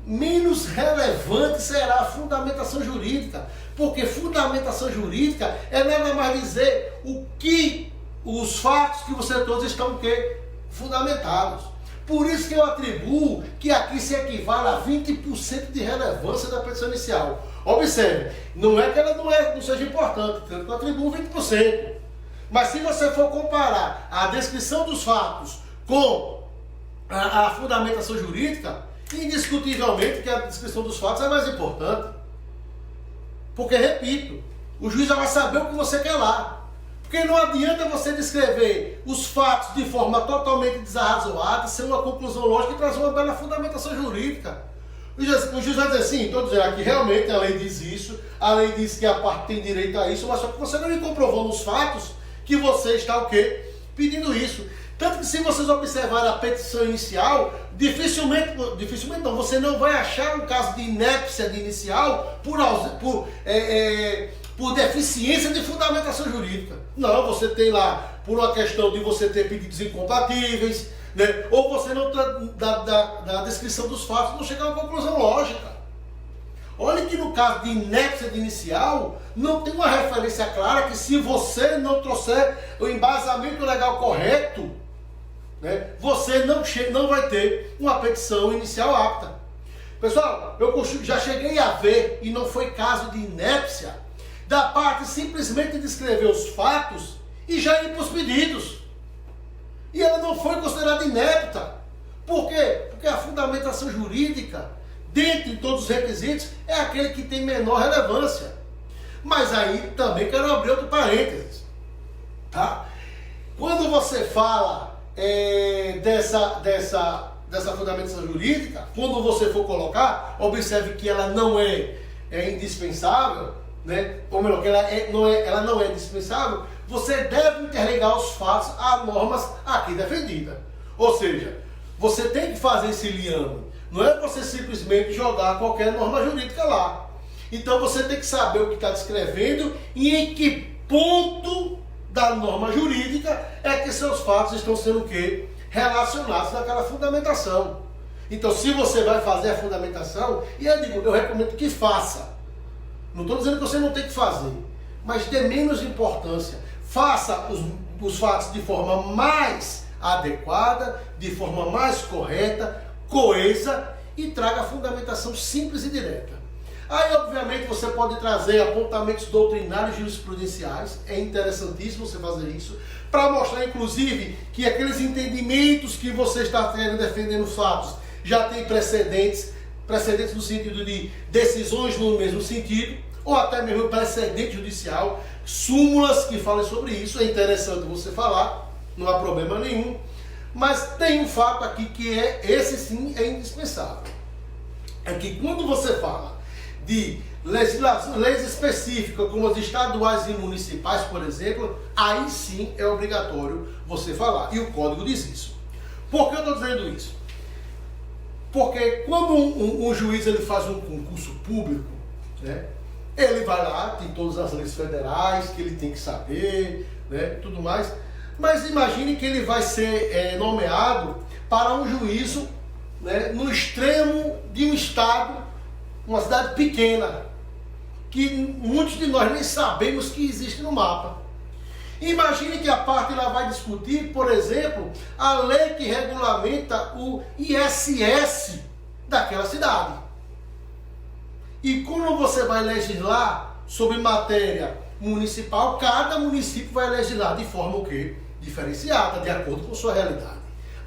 menos relevante será a fundamentação jurídica. Porque fundamentação jurídica é nada mais dizer o que os fatos que você trouxe estão o quê? Fundamentados. Por isso que eu atribuo que aqui se equivale a 20% de relevância da petição inicial. Observe, não é que ela não seja importante, eu atribuo 20%. Mas se você for comparar a descrição dos fatos com a fundamentação jurídica, indiscutivelmente que a descrição dos fatos é mais importante. Porque, repito, o juiz já vai saber o que você quer lá. Porque não adianta você descrever os fatos de forma totalmente desarrazoada, sem uma conclusão lógica e trazer uma bela fundamentação jurídica. O juiz vai dizer assim: estou dizendo aqui, realmente a lei diz isso, a lei diz que a parte tem direito a isso, mas só que você não me comprovou nos fatos que você está o quê? Pedindo isso. Tanto que se vocês observarem a petição inicial, dificilmente não, você não vai achar um caso de inépcia de inicial por deficiência de fundamentação jurídica. Não, você tem lá por uma questão de você ter pedidos incompatíveis, né? Ou você não da descrição dos fatos não chegar a uma conclusão lógica. Olha que no caso de inépcia de inicial, não tem uma referência clara que se você não trouxer o embasamento legal correto, né, você não vai ter uma petição inicial apta. Pessoal, eu já cheguei a ver, e não foi caso de inépcia, da parte simplesmente descrever os fatos e já ir para os pedidos. E ela não foi considerada inepta. Por quê? Porque a fundamentação jurídica, dentre todos os requisitos, é aquele que tem menor relevância. Mas aí também quero abrir outro parênteses. Tá? Quando você fala dessa fundamentação jurídica, quando você for colocar, observe que ela não é indispensável, né? Ou melhor, que ela não é dispensável. Você deve interligar os fatos a normas aqui defendidas. Ou seja, você tem que fazer esse liame. Não é você simplesmente jogar qualquer norma jurídica lá. Então você tem que saber o que está descrevendo e em que ponto da norma jurídica é que seus fatos estão sendo o quê? Relacionados naquela fundamentação. Então, se você vai fazer a fundamentação, e eu recomendo que faça. Não estou dizendo que você não tem que fazer, mas dê menos importância. Faça os fatos de forma mais adequada, de forma mais correta, coesa, e traga a fundamentação simples e direta. Aí, obviamente, você pode trazer apontamentos doutrinários e jurisprudenciais, é interessantíssimo você fazer isso, para mostrar, inclusive, que aqueles entendimentos que você está tendo defendendo fatos já tem precedentes no sentido de decisões no mesmo sentido, ou até mesmo precedente judicial, súmulas que falem sobre isso, é interessante você falar, não há problema nenhum. Mas tem um fato aqui que esse sim é indispensável. É que quando você fala de leis específicas, como as estaduais e municipais, por exemplo, aí sim é obrigatório você falar. E o Código diz isso. Por que eu estou dizendo isso? Porque quando um juiz ele faz um concurso público, né, ele vai lá, tem todas as leis federais que ele tem que saber, né, tudo mais. Mas imagine que ele vai ser nomeado para um juízo, né, no extremo de um estado, uma cidade pequena, que muitos de nós nem sabemos que existe no mapa. Imagine que a parte lá vai discutir, por exemplo, a lei que regulamenta o ISS daquela cidade. E como você vai legislar sobre matéria municipal, cada município vai legislar de forma o quê? Diferenciada, de acordo com sua realidade.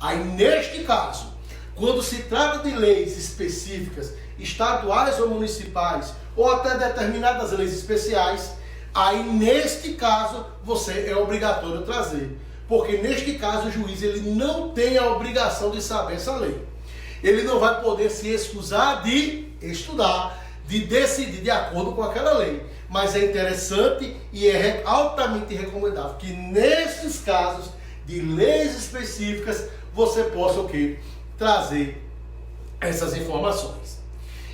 Aí, neste caso, quando se trata de leis específicas, estaduais ou municipais, ou até determinadas leis especiais, aí, neste caso, você é obrigatório trazer. Porque, neste caso, o juiz ele não tem a obrigação de saber essa lei. Ele não vai poder se excusar de estudar, de decidir de acordo com aquela lei. Mas é interessante e é altamente recomendável que nesses casos de leis específicas você possa o quê? Trazer essas informações.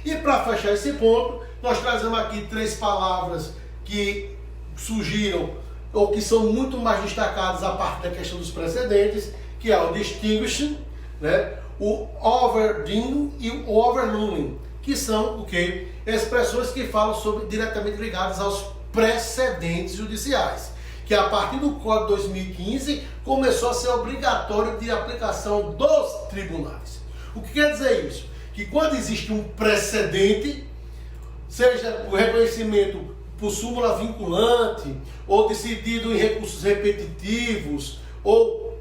E para fechar esse ponto, nós trazemos aqui 3 palavras que surgiram ou que são muito mais destacadas a partir da questão dos precedentes, que é o distinguishing, né? O overdue e o overruling, que são o quê? Expressões que falam sobre diretamente ligadas aos precedentes judiciais, que a partir do Código 2015 começou a ser obrigatório de aplicação dos tribunais. O que quer dizer isso? Que quando existe um precedente, seja o reconhecimento por súmula vinculante, ou decidido em recursos repetitivos, ou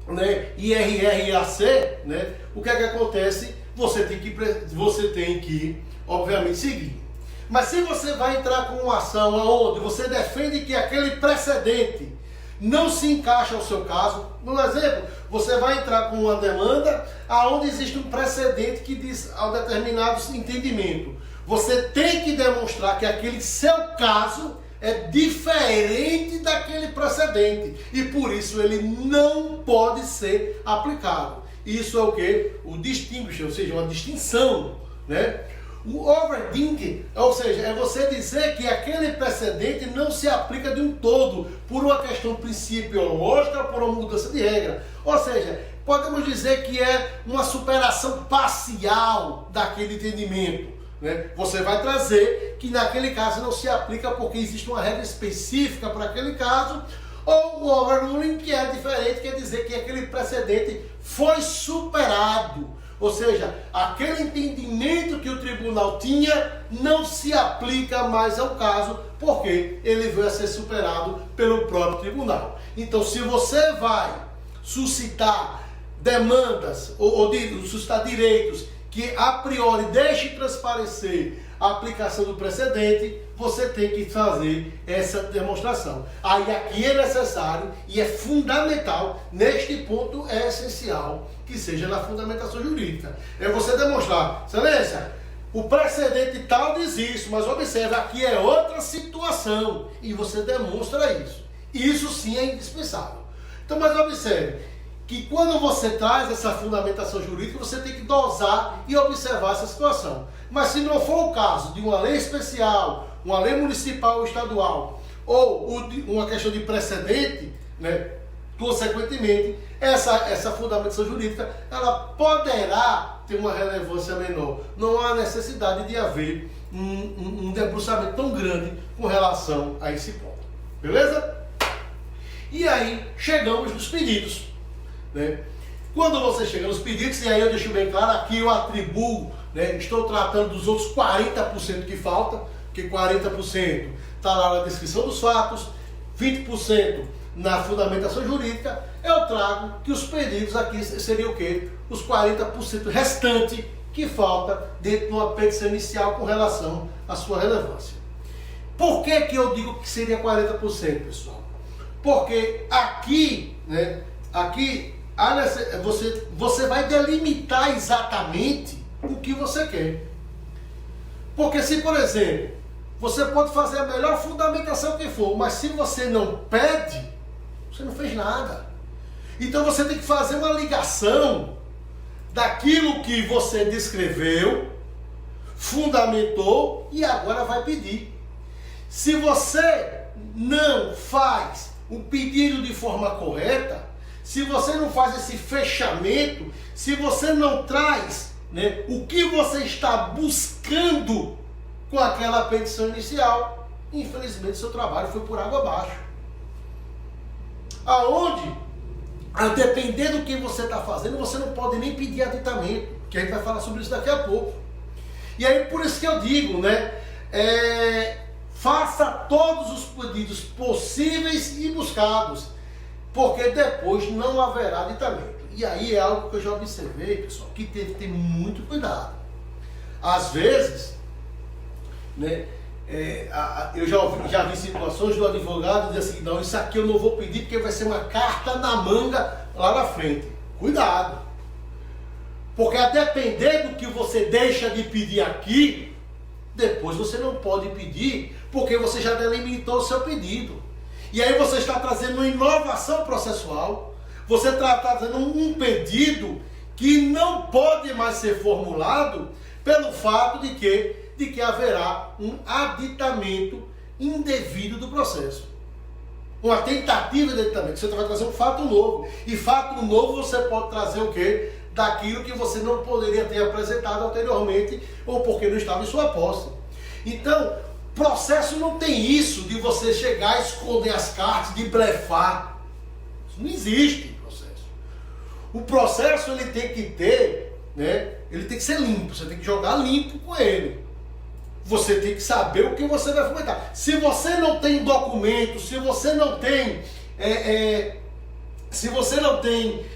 né, IRRAC, né, o que é que acontece? Você tem que, obviamente, seguir. Mas se você vai entrar com uma ação onde você defende que aquele precedente não se encaixa ao seu caso, por exemplo, você vai entrar com uma demanda onde existe um precedente que diz a determinado entendimento. Você tem que demonstrar que aquele seu caso é diferente daquele precedente e por isso ele não pode ser aplicado. Isso é o que? O distinguish, ou seja, uma distinção, né? O overdue, ou seja, é você dizer que aquele precedente não se aplica de um todo, por uma questão principiológica, por uma mudança de regra. Ou seja, podemos dizer que é uma superação parcial daquele entendimento, né? Você vai trazer que naquele caso não se aplica porque existe uma regra específica para aquele caso, ou o overruling, que é diferente, quer dizer que aquele precedente foi superado. Ou seja, aquele entendimento que o tribunal tinha não se aplica mais ao caso, porque ele veio a ser superado pelo próprio tribunal. Então, se você vai suscitar demandas ou suscitar direitos que a priori deixe transparecer a aplicação do precedente, você tem que fazer essa demonstração. Aí aqui é necessário e é fundamental, neste ponto é essencial que seja na fundamentação jurídica. É você demonstrar, excelência, o precedente tal diz isso, mas observe, aqui é outra situação, e você demonstra isso. Isso sim é indispensável. Então, mas observe, que quando você traz essa fundamentação jurídica, você tem que dosar e observar essa situação. Mas se não for o caso de uma lei especial, uma lei municipal ou estadual, ou uma questão de precedente, né? Consequentemente, essa fundamentação jurídica, ela poderá ter uma relevância menor. Não há necessidade de haver um debruçamento tão grande com relação a esse ponto. Beleza? E aí, chegamos nos pedidos, né? Quando você chega nos pedidos, e aí eu deixo bem claro, aqui eu atribuo, né, estou tratando dos outros 40% que faltam, porque 40% está lá na descrição dos fatos, 20% na fundamentação jurídica, eu trago que os pedidos aqui seriam o quê? Os 40% restante que falta dentro de uma petição inicial com relação à sua relevância. Por que que eu digo que seria 40%, pessoal? Porque aqui, né, você vai delimitar exatamente o que você quer. Porque se, por exemplo, você pode fazer a melhor fundamentação que for, mas se você não pede, você não fez nada. Então você tem que fazer uma ligação daquilo que você descreveu, fundamentou e agora vai pedir. Se você não faz o pedido de forma correta, se você não faz esse fechamento, se você não traz, né, o que você está buscando com aquela petição inicial, infelizmente seu trabalho foi por água abaixo. Aonde, a depender do que você está fazendo, você não pode nem pedir aditamento, que a gente vai falar sobre isso daqui a pouco. E aí por isso que eu digo, né, faça todos os pedidos possíveis e buscados, porque depois não haverá aditamento. E aí é algo que eu já observei, pessoal, que tem que ter muito cuidado. Às vezes, né, eu já vi situações do advogado dizer assim, não, isso aqui eu não vou pedir porque vai ser uma carta na manga lá na frente. Cuidado. Porque a depender do que você deixa de pedir aqui, depois você não pode pedir, porque você já delimitou o seu pedido. E aí você está trazendo uma inovação processual, você está trazendo um pedido que não pode mais ser formulado pelo fato de que haverá um aditamento indevido do processo. Uma tentativa de aditamento. Você vai trazer um fato novo. E fato novo você pode trazer o quê? Daquilo que você não poderia ter apresentado anteriormente ou porque não estava em sua posse. Então, processo não tem isso de você chegar a esconder as cartas, de blefar. Isso não existe em processo. O processo ele tem que ter, né? Ele tem que ser limpo. Você tem que jogar limpo com ele. Você tem que saber o que você vai fundamentar. Se você não tem documento, se você não tem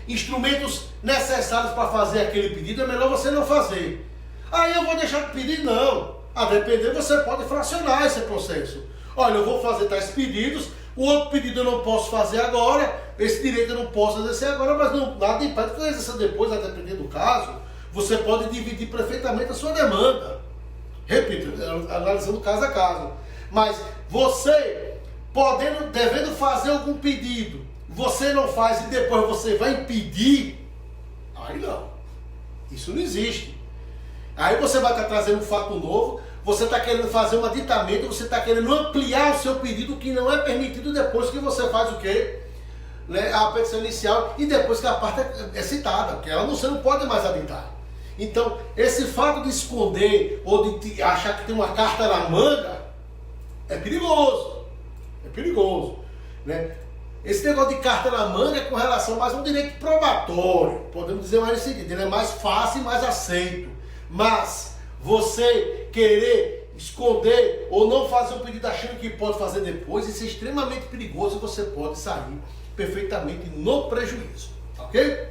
instrumentos necessários para fazer aquele pedido, é melhor você não fazer. Aí eu vou deixar de pedir? Não. A depender, você pode fracionar esse processo. Olha, eu vou fazer tais pedidos, o outro pedido eu não posso fazer agora, esse direito eu não posso exercer agora, mas não, nada impede que eu exerça depois, a depender do caso. Você pode dividir perfeitamente a sua demanda. Repito, analisando caso a caso. Mas você, devendo fazer algum pedido, você não faz e depois você vai impedir, aí não. Isso não existe. Aí você vai estar trazendo um fato novo, você está querendo fazer um aditamento, você está querendo ampliar o seu pedido, que não é permitido depois que você faz o quê? Né? A petição inicial e depois que a parte é citada, porque você não pode mais aditar. Então, esse fato de esconder ou de achar que tem uma carta na manga é perigoso. É perigoso. Né? Esse negócio de carta na manga é com relação mais a um direito probatório. Podemos dizer mais o seguinte, ele é mais fácil e mais aceito. Mas você querer esconder ou não fazer um pedido achando que pode fazer depois, isso é extremamente perigoso e você pode sair perfeitamente no prejuízo. Ok?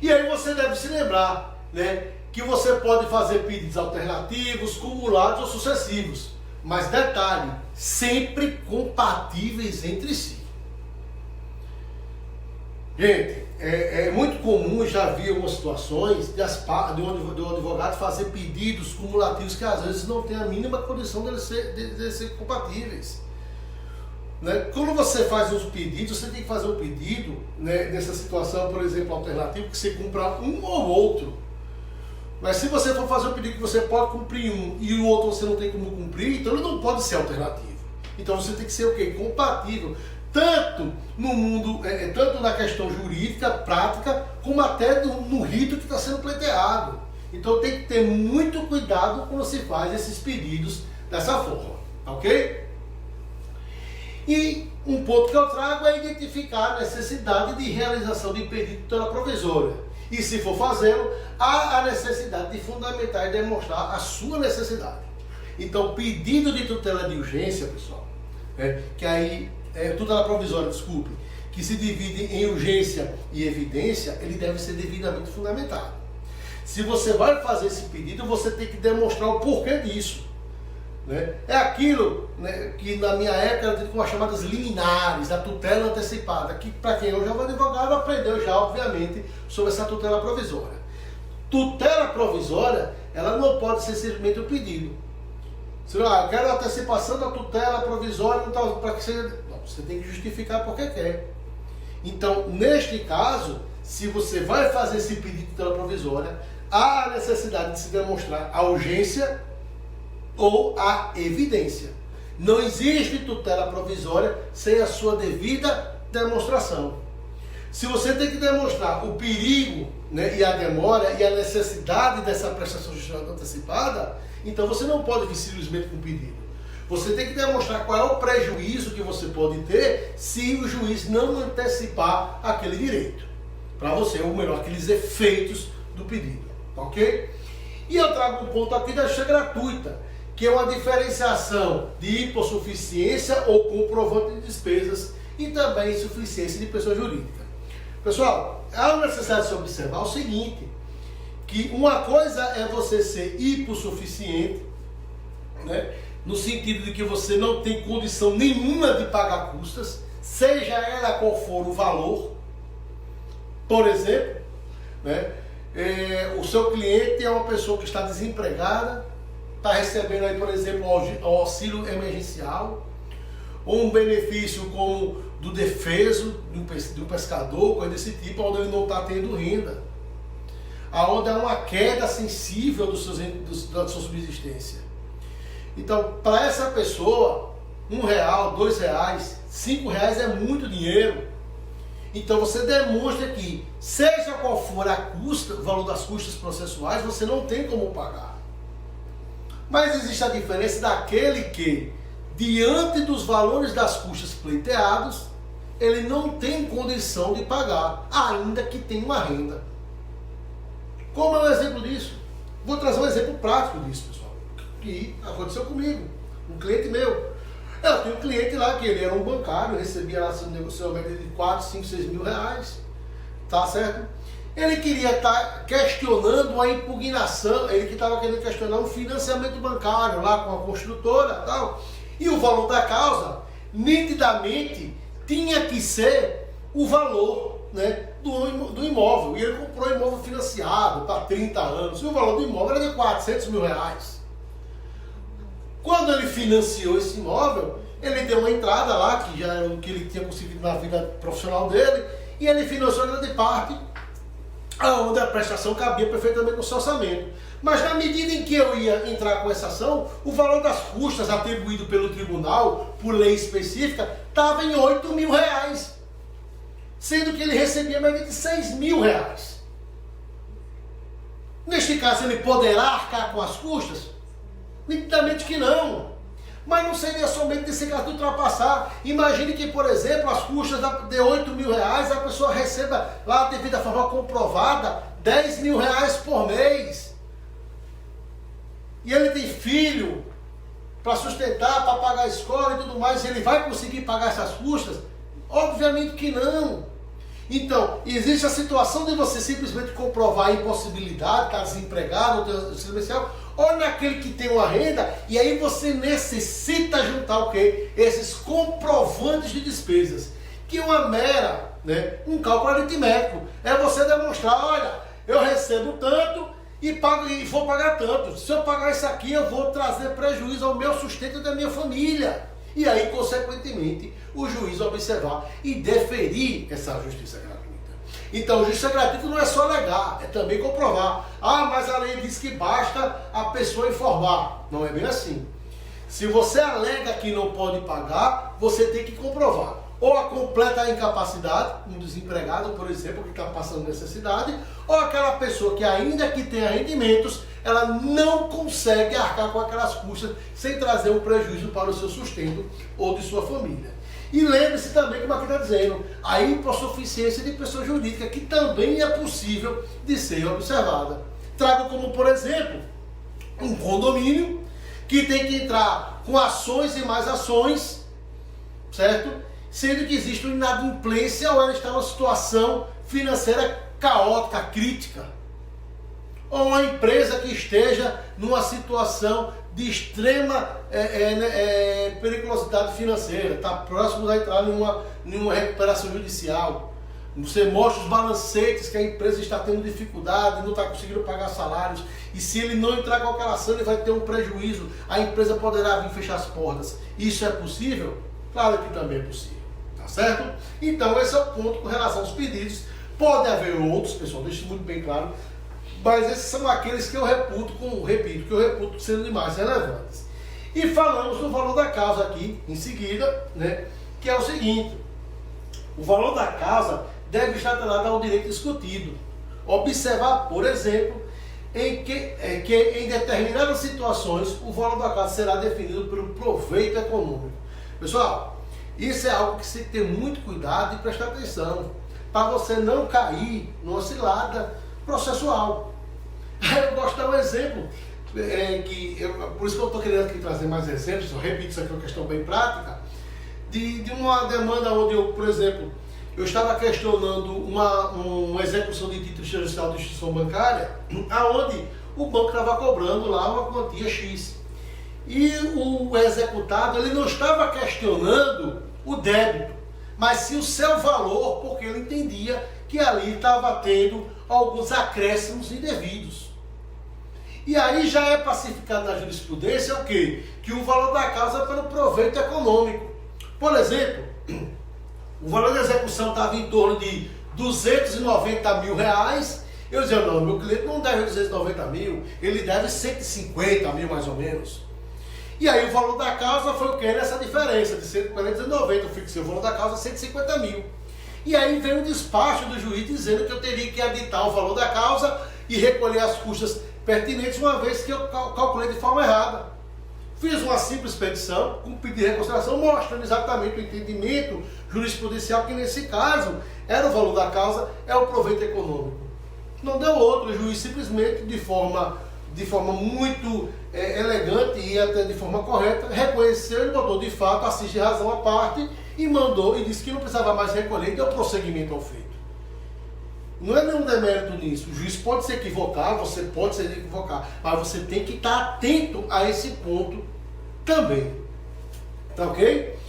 E aí você deve se lembrar, né, que você pode fazer pedidos alternativos, cumulados ou sucessivos. Mas detalhe, sempre compatíveis entre si. Gente, é muito comum, já vi algumas situações do advogado fazer pedidos cumulativos que às vezes não tem a mínima condição de ser compatíveis. Né? Quando você faz os pedidos, você tem que fazer um pedido, né, nessa situação, por exemplo, alternativo, que você cumpra um ou outro. Mas se você for fazer um pedido que você pode cumprir um e o outro você não tem como cumprir, então ele não pode ser alternativo. Então você tem que ser o quê? Compatível. Tanto no mundo, tanto na questão jurídica, prática, como até no rito que está sendo pleiteado. Então tem que ter muito cuidado quando se faz esses pedidos dessa forma, ok? E um ponto que eu trago é identificar a necessidade de realização de pedido de tutela provisória. E se for fazê-lo, há a necessidade de fundamentar e demonstrar a sua necessidade. Então, pedido de tutela de urgência, pessoal, que aí, tutela provisória, desculpe, que se divide em urgência e evidência, ele deve ser devidamente fundamentado. Se você vai fazer esse pedido, você tem que demonstrar o porquê disso. É aquilo, que na minha época era com as chamadas liminares, a tutela antecipada, que para quem hoje é um advogado aprendeu já, obviamente, sobre essa tutela provisória. Tutela provisória, ela não pode ser simplesmente um pedido. Se eu quero a antecipação da tutela provisória, para que seja... Não, você tem que justificar porque quer. Então, neste caso, se você vai fazer esse pedido de tutela provisória, há a necessidade de se demonstrar a urgência ou a evidência. Não existe tutela provisória sem a sua devida demonstração. Se você tem que demonstrar o perigo, e a demora e a necessidade dessa prestação judicial antecipada, então você não pode vir simplesmente com pedido. Você tem que demonstrar qual é o prejuízo que você pode ter se o juiz não antecipar aquele direito para você, ou melhor, aqueles efeitos do pedido, ok? E eu trago um ponto aqui da justiça gratuita, que é uma diferenciação de hipossuficiência ou comprovante de despesas e também insuficiência de pessoa jurídica. Pessoal, há uma necessidade de se observar o seguinte, que uma coisa é você ser hipossuficiente, no sentido de que você não tem condição nenhuma de pagar custas, seja ela qual for o valor. Por exemplo, o seu cliente é uma pessoa que está desempregada, está recebendo aí, por exemplo, o auxílio emergencial, ou um benefício como do defeso do pescador, coisa desse tipo, onde ele não está tendo renda, aonde há uma queda sensível da sua subsistência. Então, para essa pessoa, R$1, R$2, R$5 é muito dinheiro. Então você demonstra que, seja qual for o valor das custas processuais, você não tem como pagar. Mas existe a diferença daquele que, diante dos valores das custas pleiteados, ele não tem condição de pagar, ainda que tenha uma renda. Como é um exemplo disso? Vou trazer um exemplo prático disso, pessoal, que aconteceu comigo, um cliente meu. Eu tenho um cliente lá que ele era um bancário, recebia lá seu negociamento de 4, 5, 6 mil reais, tá certo? Ele queria estar questionando a impugnação, ele que estava querendo questionar um financiamento bancário lá com a construtora e tal, e o valor da causa, nitidamente, tinha que ser o valor do imóvel. E ele comprou um imóvel financiado para 30 anos, e o valor do imóvel era de 400 mil reais. Quando ele financiou esse imóvel, ele deu uma entrada lá, que já era o que ele tinha conseguido na vida profissional dele, e ele financiou grande parte, onde a prestação cabia perfeitamente no seu orçamento. Mas na medida em que eu ia entrar com essa ação, o valor das custas atribuído pelo tribunal, por lei específica, estava em 8 mil reais, sendo que ele recebia média de 6 mil reais. Neste caso, ele poderá arcar com as custas? Nitidamente que não. Mas não seria somente nesse caso de ultrapassar. Imagine que, por exemplo, as custas de 8 mil reais, a pessoa receba lá, devido à forma comprovada, 10 mil reais por mês. E ele tem filho para sustentar, para pagar a escola e tudo mais, e ele vai conseguir pagar essas custas? Obviamente que não. Então, existe a situação de você simplesmente comprovar a impossibilidade, está desempregado, ou tem auxílio emergencial, ou naquele que tem uma renda, e aí você necessita juntar o quê? Esses comprovantes de despesas, que é uma mera, um cálculo aritmético. É você demonstrar, olha, eu recebo tanto e vou pagar tanto. Se eu pagar isso aqui, eu vou trazer prejuízo ao meu sustento e da minha família. E aí, consequentemente, o juiz observar e deferir essa justiça gratuita. Então, justiça gratuita não é só alegar, é também comprovar. Ah, mas a lei diz que basta a pessoa informar. Não é bem assim. Se você alega que não pode pagar, você tem que comprovar. Ou a completa incapacidade, um desempregado, por exemplo, que está passando necessidade, ou aquela pessoa que ainda que tenha rendimentos, ela não consegue arcar com aquelas custas sem trazer um prejuízo para o seu sustento ou de sua família. E lembre-se também, como aqui está dizendo, a hipossuficiência de pessoa jurídica, que também é possível de ser observada. Trago como, por exemplo, um condomínio que tem que entrar com ações e mais ações, certo? Sendo que existe uma inadimplência ou ela está numa situação financeira caótica, crítica. Ou uma empresa que esteja numa situação de extrema periculosidade financeira, está próximo de entrar numa recuperação judicial. Você mostra os balancetes que a empresa está tendo dificuldade, não está conseguindo pagar salários, e se ele não entrar com aquela ação, ele vai ter um prejuízo, a empresa poderá vir fechar as portas. Isso é possível? Claro que também é possível, tá certo? Então esse é o ponto com relação aos pedidos. Pode haver outros, pessoal, deixe muito bem claro, mas esses são aqueles que eu reputo sendo de mais relevantes. E falamos do valor da causa aqui, em seguida, né, que é o seguinte: o valor da causa deve estar atrelado ao direito discutido. Observar, por exemplo, que em determinadas situações o valor da causa será definido pelo proveito econômico. Pessoal, isso é algo que você tem que ter muito cuidado e prestar atenção, para você não cair numa cilada processual. Eu gosto de dar um exemplo, por isso que eu estou querendo aqui trazer mais exemplos, eu repito, isso aqui é uma questão bem prática, de uma demanda onde eu, por exemplo, eu estava questionando uma execução de título judicial de instituição bancária, aonde o banco estava cobrando lá uma quantia X. E o executado, ele não estava questionando o débito, mas sim o seu valor, porque ele entendia que ali estava tendo alguns acréscimos indevidos. E aí já é pacificado na jurisprudência o quê? Que o valor da causa é pelo proveito econômico. Por exemplo, o valor da execução estava em torno de 290 mil reais. Eu dizia, não, meu cliente não deve 290 mil, ele deve 150 mil mais ou menos. E aí o valor da causa foi o que? Nessa diferença de 140 e 90, eu fixei o valor da causa 150 mil. E aí veio um despacho do juiz dizendo que eu teria que aditar o valor da causa e recolher as custas pertinentes, uma vez que eu calculei de forma errada. Fiz uma simples petição, com pedido de reconsideração, mostrando exatamente o entendimento jurisprudencial, que nesse caso era o valor da causa, é o proveito econômico. Não deu outro, o juiz simplesmente, de forma muito elegante e até de forma correta, reconheceu e botou de fato assiste razão à parte e mandou e disse que não precisava mais recolher e deu prosseguimento ao feito. Não é nenhum demérito nisso. O juiz pode se equivocar, você pode se equivocar, mas você tem que estar atento a esse ponto também. Tá ok?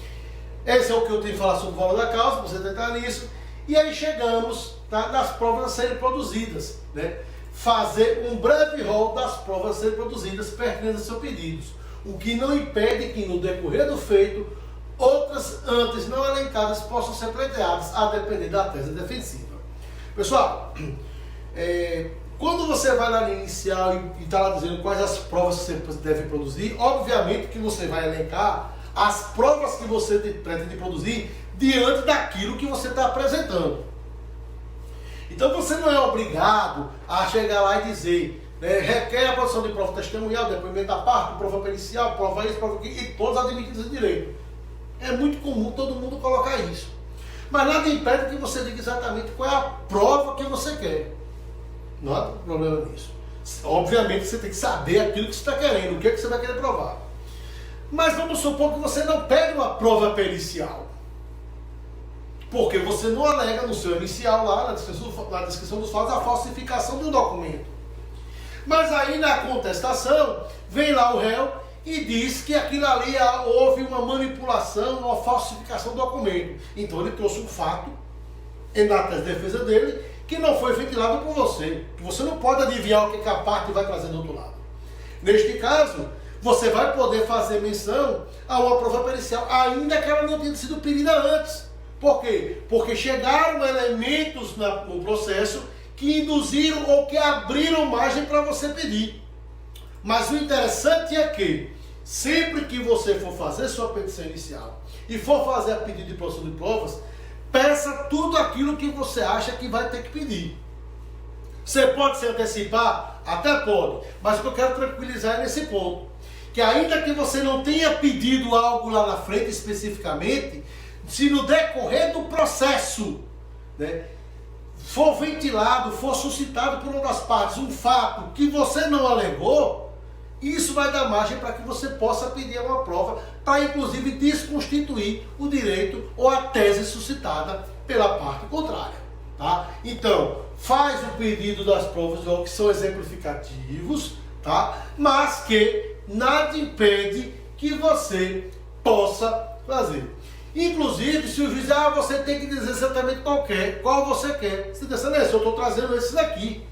Esse é o que eu tenho que falar sobre o valor da causa, você tem que estar nisso. E aí chegamos nas provas a serem produzidas, né? Fazer um breve rol das provas a serem produzidas pertinentes a seus pedidos, o que não impede que no decorrer do feito outras antes não elencadas possam ser pleiteadas, a depender da tese defensiva. Pessoal, quando você vai lá no inicial e está lá dizendo quais as provas que você deve produzir, obviamente que você vai elencar as provas que você pretende produzir diante daquilo que você está apresentando. Então você não é obrigado a chegar lá e dizer, requer a produção de prova testemunhal, depoimento da parte, prova pericial, prova isso, prova aquilo, e todos admitidos em direito. É muito comum todo mundo colocar isso. Mas nada impede que você diga exatamente qual é a prova que você quer. Não há problema nisso. Obviamente você tem que saber aquilo que você está querendo, o que, é que você vai querer provar. Mas vamos supor que você não pede uma prova pericial. Porque você não alega no seu inicial lá, na descrição dos fatos, a falsificação de um documento. Mas aí na contestação, vem lá o réu e diz que aquilo ali houve uma manipulação, uma falsificação do documento. Então ele trouxe um fato, na tese de defesa dele, que não foi ventilado por você. Que você não pode adivinhar o que a parte vai trazer do outro lado. Neste caso, você vai poder fazer menção a uma prova pericial, ainda que ela não tenha sido pedida antes. Por quê? Porque chegaram elementos no processo que induziram ou que abriram margem para você pedir. Mas o interessante é que, sempre que você for fazer sua petição inicial e for fazer a pedido de produção de provas, peça tudo aquilo que você acha que vai ter que pedir. Você pode se antecipar? Até pode, mas o que eu quero tranquilizar é nesse ponto, que ainda que você não tenha pedido algo lá na frente especificamente, se no decorrer do processo, né, for ventilado, for suscitado por uma das partes um fato que você não alegou, isso vai dar margem para que você possa pedir uma prova, para inclusive desconstituir o direito ou a tese suscitada pela parte contrária. Tá? Então, faz o pedido das provas que são exemplificativos, tá? Mas que nada impede que você possa fazer. Inclusive, se o juiz você tem que dizer exatamente qual você quer. Você diz, eu estou trazendo esses aqui.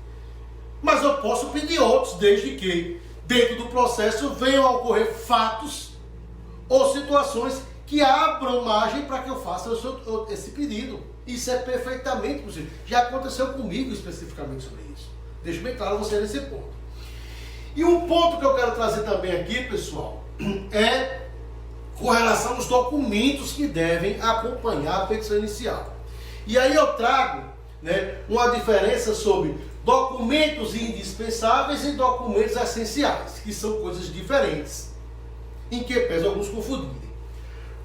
Mas eu posso pedir outros, desde que dentro do processo venham a ocorrer fatos ou situações que abram margem para que eu faça esse pedido. Isso é perfeitamente possível. Já aconteceu comigo especificamente sobre isso. Deixo bem claro você nesse ponto. E um ponto que eu quero trazer também aqui, pessoal, é com relação aos documentos que devem acompanhar a petição inicial. E aí eu trago, né, uma diferença sobre documentos indispensáveis e documentos essenciais, que são coisas diferentes, em que pesam alguns confundirem.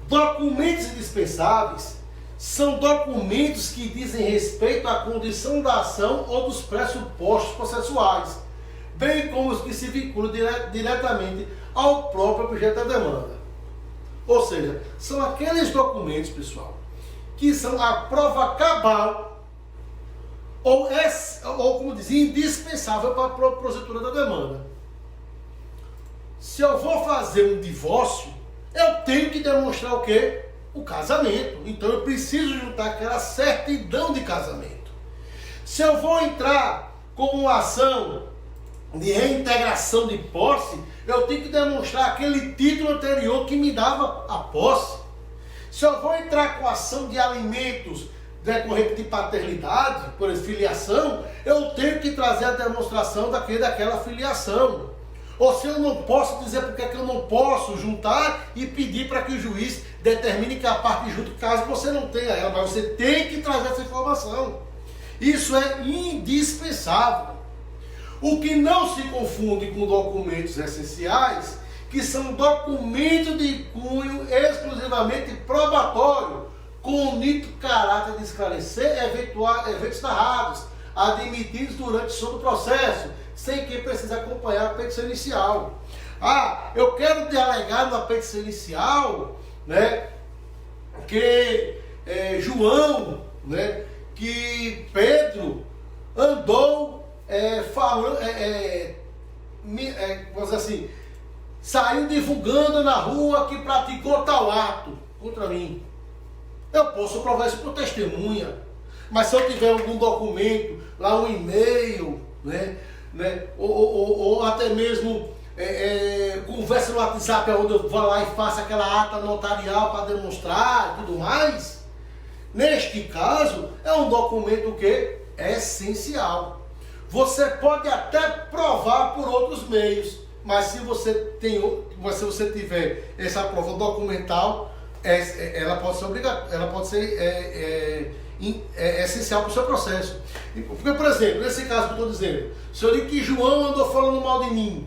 Documentos indispensáveis são documentos que dizem respeito à condição da ação ou dos pressupostos processuais, bem como os que se vinculam diretamente ao próprio objeto da demanda. Ou seja, são aqueles documentos, pessoal, que são a prova cabal ou como dizia, indispensável para a propositura da demanda. Se eu vou fazer um divórcio, eu tenho que demonstrar o quê? O casamento. Então eu preciso juntar aquela certidão de casamento. Se eu vou entrar com uma ação de reintegração de posse, eu tenho que demonstrar aquele título anterior que me dava a posse. Se eu vou entrar com ação de alimentos decorrente de paternidade, por filiação, eu tenho que trazer a demonstração daquela filiação. Ou se eu não posso dizer porque é que eu não posso juntar e pedir para que o juiz determine que a parte junto, caso você não tenha ela, mas você tem que trazer essa informação. Isso é indispensável. O que não se confunde com documentos essenciais, que são documentos de cunho exclusivamente probatório, com o nítido caráter de esclarecer eventos narrados, admitidos durante todo o processo, sem que precise acompanhar a petição inicial. Eu quero alegar na petição inicial, né, que João, né, que Pedro andou falando, vamos dizer assim, saiu divulgando na rua que praticou tal ato contra mim. Eu posso provar isso por testemunha, mas se eu tiver algum documento, lá um e-mail, ou até mesmo conversa no WhatsApp, onde eu vou lá e faço aquela ata notarial para demonstrar e tudo mais, neste caso é um documento que é essencial. Você pode até provar por outros meios, mas se você tiver essa prova documental, ela pode ser obrigatória, ela pode ser essencial para o seu processo. Porque, por exemplo, nesse caso que eu estou dizendo, se eu digo que João andou falando mal de mim,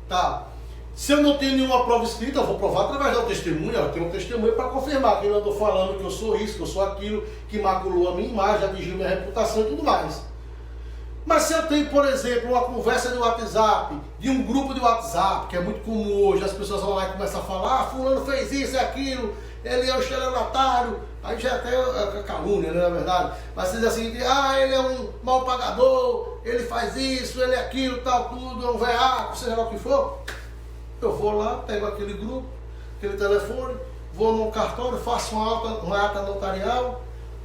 tá? Se eu não tenho nenhuma prova escrita, eu vou provar através da testemunha. Eu tenho um testemunho para confirmar que ele andou falando que eu sou isso, que eu sou aquilo, que maculou a minha imagem, atingiu minha reputação e tudo mais. Mas se eu tenho, por exemplo, uma conversa de WhatsApp, de um grupo de WhatsApp, que é muito comum hoje, as pessoas vão lá e começam a falar, fulano fez isso e aquilo, ele é o estelionatário, aí já até a calúnia, né, na verdade. Mas você diz assim, ele é um mal pagador, ele faz isso, ele é aquilo, tal, tudo, é um veaco, seja lá o que for. Eu vou lá, pego aquele grupo, aquele telefone, vou no cartório, faço uma ata notarial,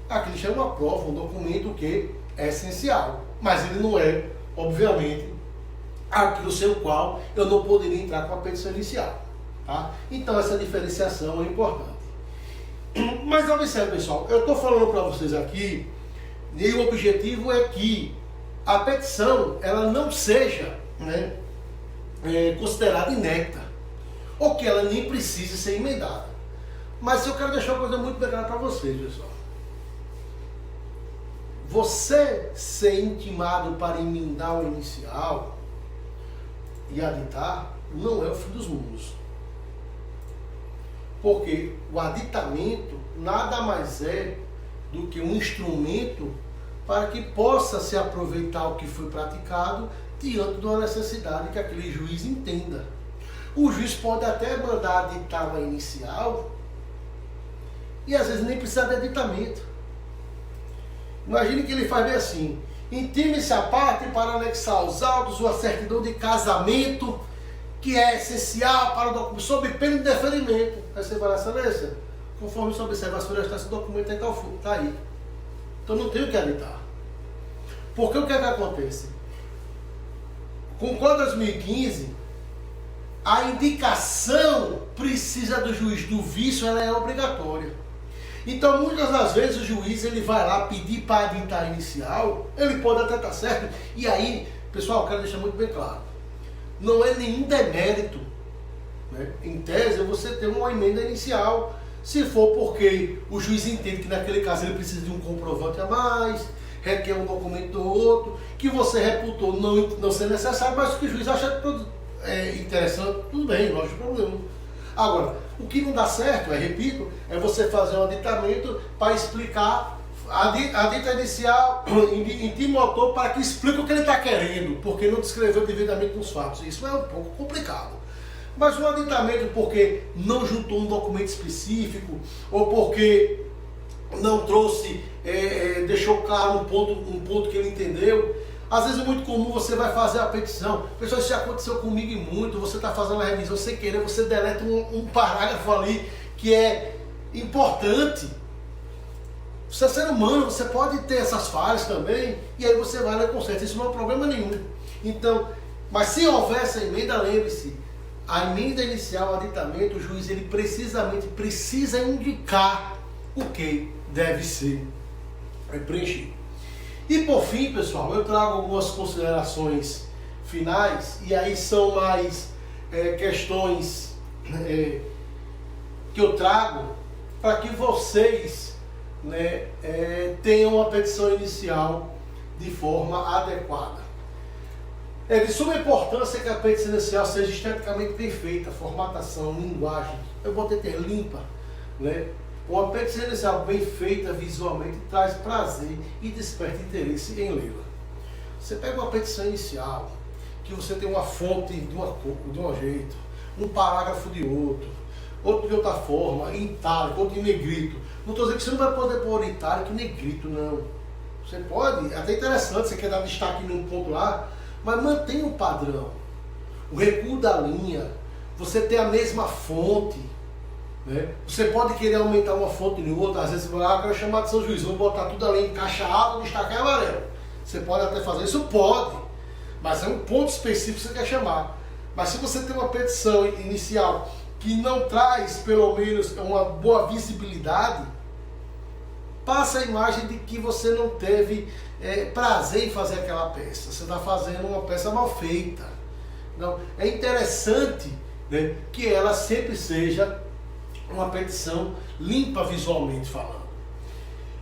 aquilo chama uma prova, um documento que é essencial. Mas ele não é, obviamente, aquilo sem o qual eu não poderia entrar com a petição inicial. Tá? Então essa diferenciação é importante. Mas observe, pessoal, eu estou falando para vocês aqui, e o objetivo é que a petição ela não seja considerada inédita. ou que ela nem precise ser emendada. Mas eu quero deixar uma coisa muito bem clara para vocês, pessoal. Você ser intimado para emendar o inicial e aditar não é o fim dos mundos. Porque o aditamento nada mais é do que um instrumento para que possa se aproveitar o que foi praticado diante de uma necessidade que aquele juiz entenda. O juiz pode até mandar aditar uma inicial e às vezes nem precisa de aditamento. Imagine que ele faz bem assim: intime-se a parte para anexar aos autos uma certidão de casamento que é essencial para o documento, sob pena de deferimento. Aí você vai lá, excelência, conforme sua observação, já está esse documento aí, está aí. Então não tem o que aditar. Porque o que é que acontece? Com o Código 2015, a indicação precisa do juiz do vício, ela é obrigatória. Então muitas das vezes o juiz ele vai lá pedir para aditar inicial, ele pode até estar certo, e aí, pessoal, eu quero deixar muito bem claro, não é nenhum demérito, né? Em tese, você ter uma emenda inicial, se for porque o juiz entende que naquele caso ele precisa de um comprovante a mais, requer um documento do outro, que você reputou não ser necessário, mas que o juiz acha interessante, tudo bem, não acho problema. Agora, o que não dá certo, repito, é você fazer um aditamento para explicar a dita inicial, intima o autor para que explique o que ele está querendo, porque não descreveu devidamente nos fatos. Isso é um pouco complicado. Mas um aditamento porque não juntou um documento específico, ou porque não trouxe, deixou claro um ponto que ele entendeu. Às vezes é muito comum, você vai fazer a petição. Pessoal, isso já aconteceu comigo e muito. Você está fazendo a revisão sem querer, você deleta um parágrafo ali que é importante. Você é ser humano, você pode ter essas falhas também, e aí você vai lá e conserta. Isso não é problema nenhum. Então, mas se houver essa emenda, lembre-se, a emenda inicial, o aditamento, o juiz ele precisamente precisa indicar o que deve ser preenchido. E por fim, pessoal, eu trago algumas considerações finais, e aí são mais questões que eu trago para que vocês, né, tenham uma petição inicial de forma adequada. É de suma importância que a petição inicial seja esteticamente bem feita, formatação, linguagem, eu botei ter limpa, né? Uma petição inicial bem feita visualmente traz prazer e desperta interesse em lê-la. Você pega uma petição inicial, que você tem uma fonte de um jeito, um parágrafo de outro de outra forma, em itálico, outro em negrito. Não estou dizendo que você não vai poder pôr em itálico e negrito, não. Você pode, até interessante, você quer dar destaque num ponto lá, mas mantenha o padrão. O recuo da linha, você tem a mesma fonte. Né? Você pode querer aumentar uma fonte em outra, às vezes você vai lá, eu quero chamar de São Juiz, vou botar tudo ali em caixa alta, destacar em amarelo. Você pode até fazer isso? Pode, mas é um ponto específico que você quer chamar. Mas se você tem uma petição inicial que não traz, pelo menos, uma boa visibilidade, passa a imagem de que você não teve prazer em fazer aquela peça. Você está fazendo uma peça mal feita. Não, é interessante, né, que ela sempre seja uma petição limpa visualmente falando.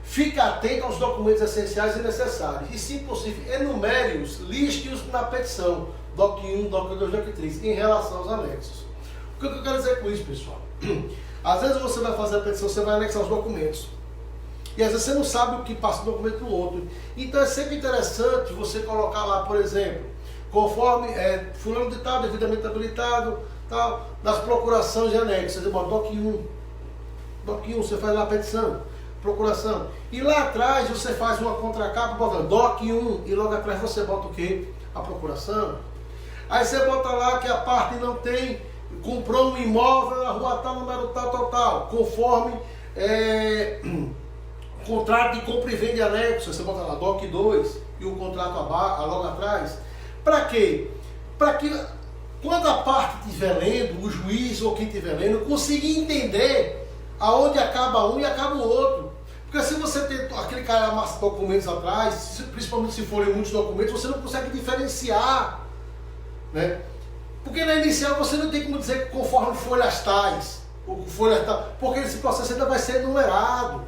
Fique atento aos documentos essenciais e necessários. E, se possível, enumere-os, liste-os na petição. DOC 1, DOC 2, DOC 3, em relação aos anexos. O que eu quero dizer com isso, pessoal? Às vezes você vai fazer a petição, você vai anexar os documentos. E às vezes você não sabe o que passa de um documento para o outro. Então é sempre interessante você colocar lá, por exemplo, conforme fulano de tal, devidamente habilitado, tal, das procurações de anexos. Você bota DOC 1. DOC 1, você faz lá a petição, procuração. E lá atrás você faz uma contracapa, bota DOC 1, e logo atrás você bota o quê? A procuração. Aí você bota lá que a parte não tem, comprou um imóvel na rua tal, número tal, conforme contrato de compra e venda de anexo. Você bota lá DOC 2 e o contrato logo atrás. Para quê? Para que quando a parte estiver lendo, o juiz ou quem estiver lendo, consiga entender aonde acaba um e acaba o outro. Porque se você tem aquele cara amassa documentos atrás, principalmente se forem muitos documentos, você não consegue diferenciar, né? Porque na inicial você não tem como dizer conforme folhas tais, porque esse processo ainda vai ser numerado.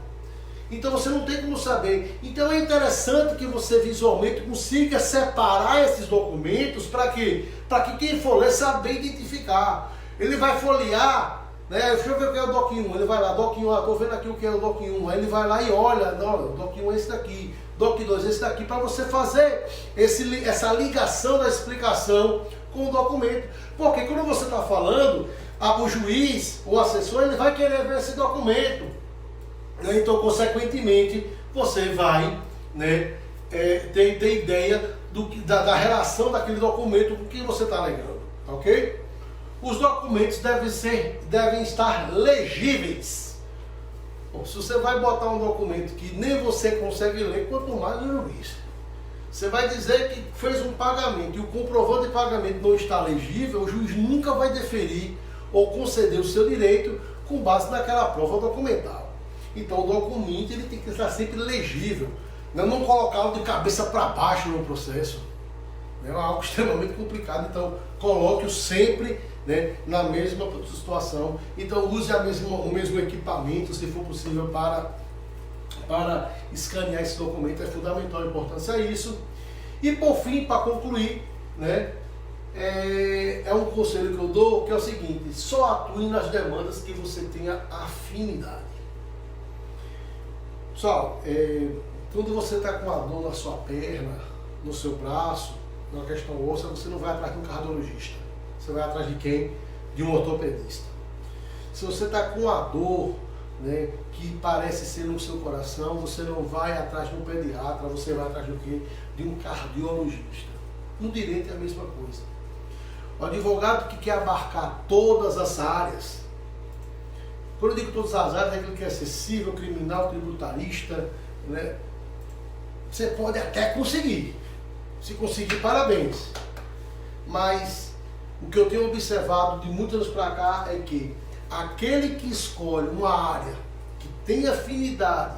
Então você não tem como saber. Então é interessante que você visualmente consiga separar esses documentos para que quem for ler saiba identificar. Ele vai folhear, né? Deixa eu ver o que é o DOC 1. Ele vai lá, DOC 1, estou vendo aqui o que é o DOC 1. Aí ele vai lá e olha, não, o DOC 1 é esse daqui, DOC 2 é esse daqui, para você fazer essa ligação da explicação com o documento. Porque quando você está falando, o juiz, o assessor, ele vai querer ver esse documento. Então, consequentemente, você vai, né, ter ideia da relação daquele documento com o que você está alegando, ok? Os documentos devem estar legíveis. Bom, se você vai botar um documento que nem você consegue ler, quanto mais o juiz. Você vai dizer que fez um pagamento e o comprovante de pagamento não está legível, o juiz nunca vai deferir ou conceder o seu direito com base naquela prova documental. Então o documento ele tem que estar sempre legível, não colocá-lo de cabeça para baixo no processo. É algo extremamente complicado, então coloque-o sempre, né, na mesma situação. Então use o mesmo equipamento, se for possível, para escanear esse documento. É fundamental a importância isso. E por fim, para concluir, né, é um conselho que eu dou, que é o seguinte: só atue nas demandas que você tenha afinidade. Pessoal, quando você está com a dor na sua perna, no seu braço, na questão óssea, você não vai atrás de um cardiologista. Você vai atrás de quem? De um ortopedista. Se você está com a dor, né, que parece ser no seu coração, você não vai atrás de um pediatra, você vai atrás de quê? De um cardiologista. No direito é a mesma coisa. O advogado que quer abarcar todas as áreas, quando eu digo todas as áreas, é aquilo que é acessível, criminal, tributarista, né? Você pode até conseguir. Se conseguir, parabéns. Mas o que eu tenho observado de muitos anos para cá é que aquele que escolhe uma área que tem afinidade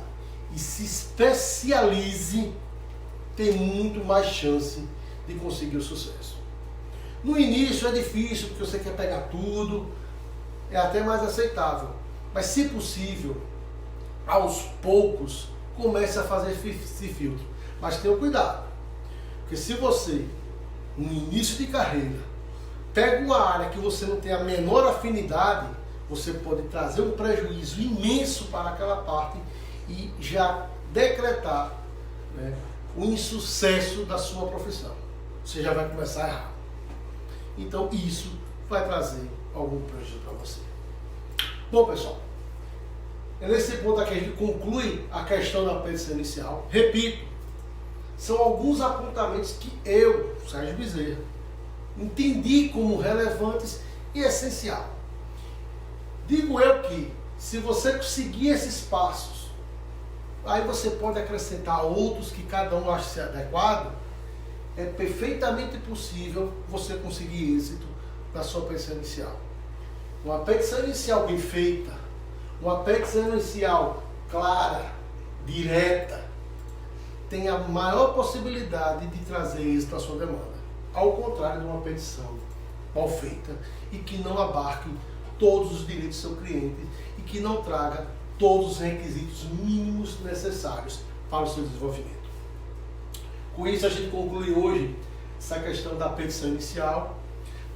e se especialize, tem muito mais chance de conseguir o sucesso. No início é difícil, porque você quer pegar tudo, é até mais aceitável. Mas, se possível, aos poucos, comece a fazer esse filtro. Mas tenha cuidado, porque se você, no início de carreira, pega uma área que você não tem a menor afinidade, você pode trazer um prejuízo imenso para aquela parte e já decretar, né, o insucesso da sua profissão. Você já vai começar errado. Então, isso vai trazer algum prejuízo para você. Bom, pessoal, é nesse ponto aqui a gente conclui a questão da perícia inicial. Repito, são alguns apontamentos que eu, Sérgio Bezerra, entendi como relevantes e essenciais. Digo eu que, se você conseguir esses passos, aí você pode acrescentar outros que cada um acha ser adequado. É perfeitamente possível você conseguir êxito na sua perícia inicial. Uma perícia inicial bem feita, uma perícia inicial clara, direta, tem a maior possibilidade de trazer êxito à sua demanda. Ao contrário de uma petição mal feita e que não abarque todos os direitos do seu cliente e que não traga todos os requisitos mínimos necessários para o seu desenvolvimento. Com isso a gente conclui hoje essa questão da petição inicial.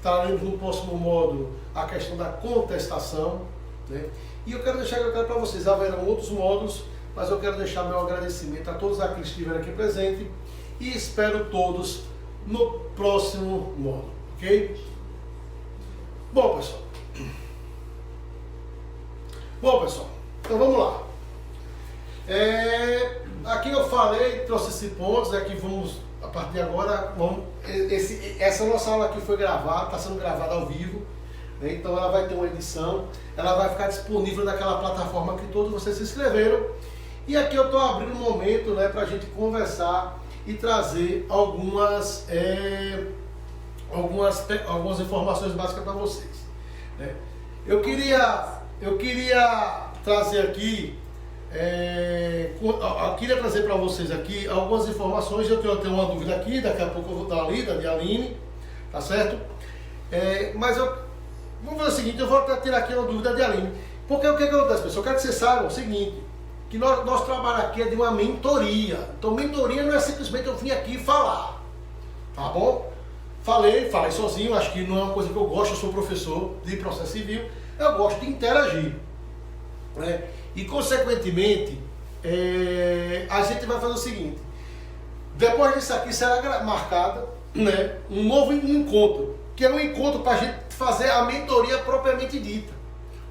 Traremos no próximo módulo a questão da contestação, né? E eu quero deixar claro para vocês, haverão outros módulos, mas eu quero deixar meu agradecimento a todos aqueles que estiveram aqui presentes e espero todos no próximo módulo, ok? Bom, pessoal, então vamos lá. Aqui eu falei, trouxe esses pontos, que vamos, a partir de agora, essa nossa aula aqui foi gravada, está sendo gravada ao vivo, né? Então ela vai ter uma edição, ela vai ficar disponível naquela plataforma que todos vocês se inscreveram. E aqui eu estou abrindo um momento, né, para a gente conversar e trazer algumas informações básicas para vocês, né? Eu queria trazer aqui, eu queria trazer para vocês aqui algumas informações. Eu tenho uma dúvida aqui, daqui a pouco eu vou dar uma lida de Aline, tá certo? Mas vamos fazer o seguinte, eu vou tirar aqui uma dúvida de Aline. Porque o que acontece, pessoal? Eu quero que vocês saibam o seguinte, que nosso trabalho aqui é de uma mentoria. Então mentoria não é simplesmente eu vim aqui falar, tá bom? Falei sozinho, acho que não é uma coisa que eu gosto, eu sou professor de processo civil, eu gosto de interagir, né? E consequentemente, a gente vai fazer o seguinte, depois disso aqui será marcado, né, um novo encontro, que é um encontro para a gente fazer a mentoria propriamente dita.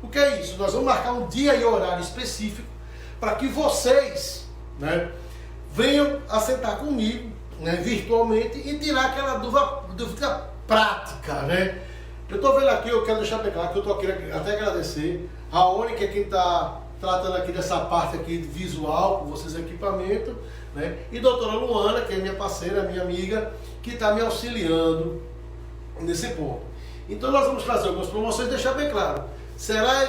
O que é isso? Nós vamos marcar um dia e horário específico para que vocês, né, venham a sentar comigo, né, virtualmente e tirar aquela dúvida prática, né? Eu estou vendo aqui, eu quero deixar bem claro que eu estou aqui até agradecer a Oni, que é quem está tratando aqui dessa parte aqui visual com vocês, equipamento, né? E a doutora Luana, que é minha parceira, minha amiga, que está me auxiliando nesse ponto. Então nós vamos trazer algumas promoções e deixar bem claro. Será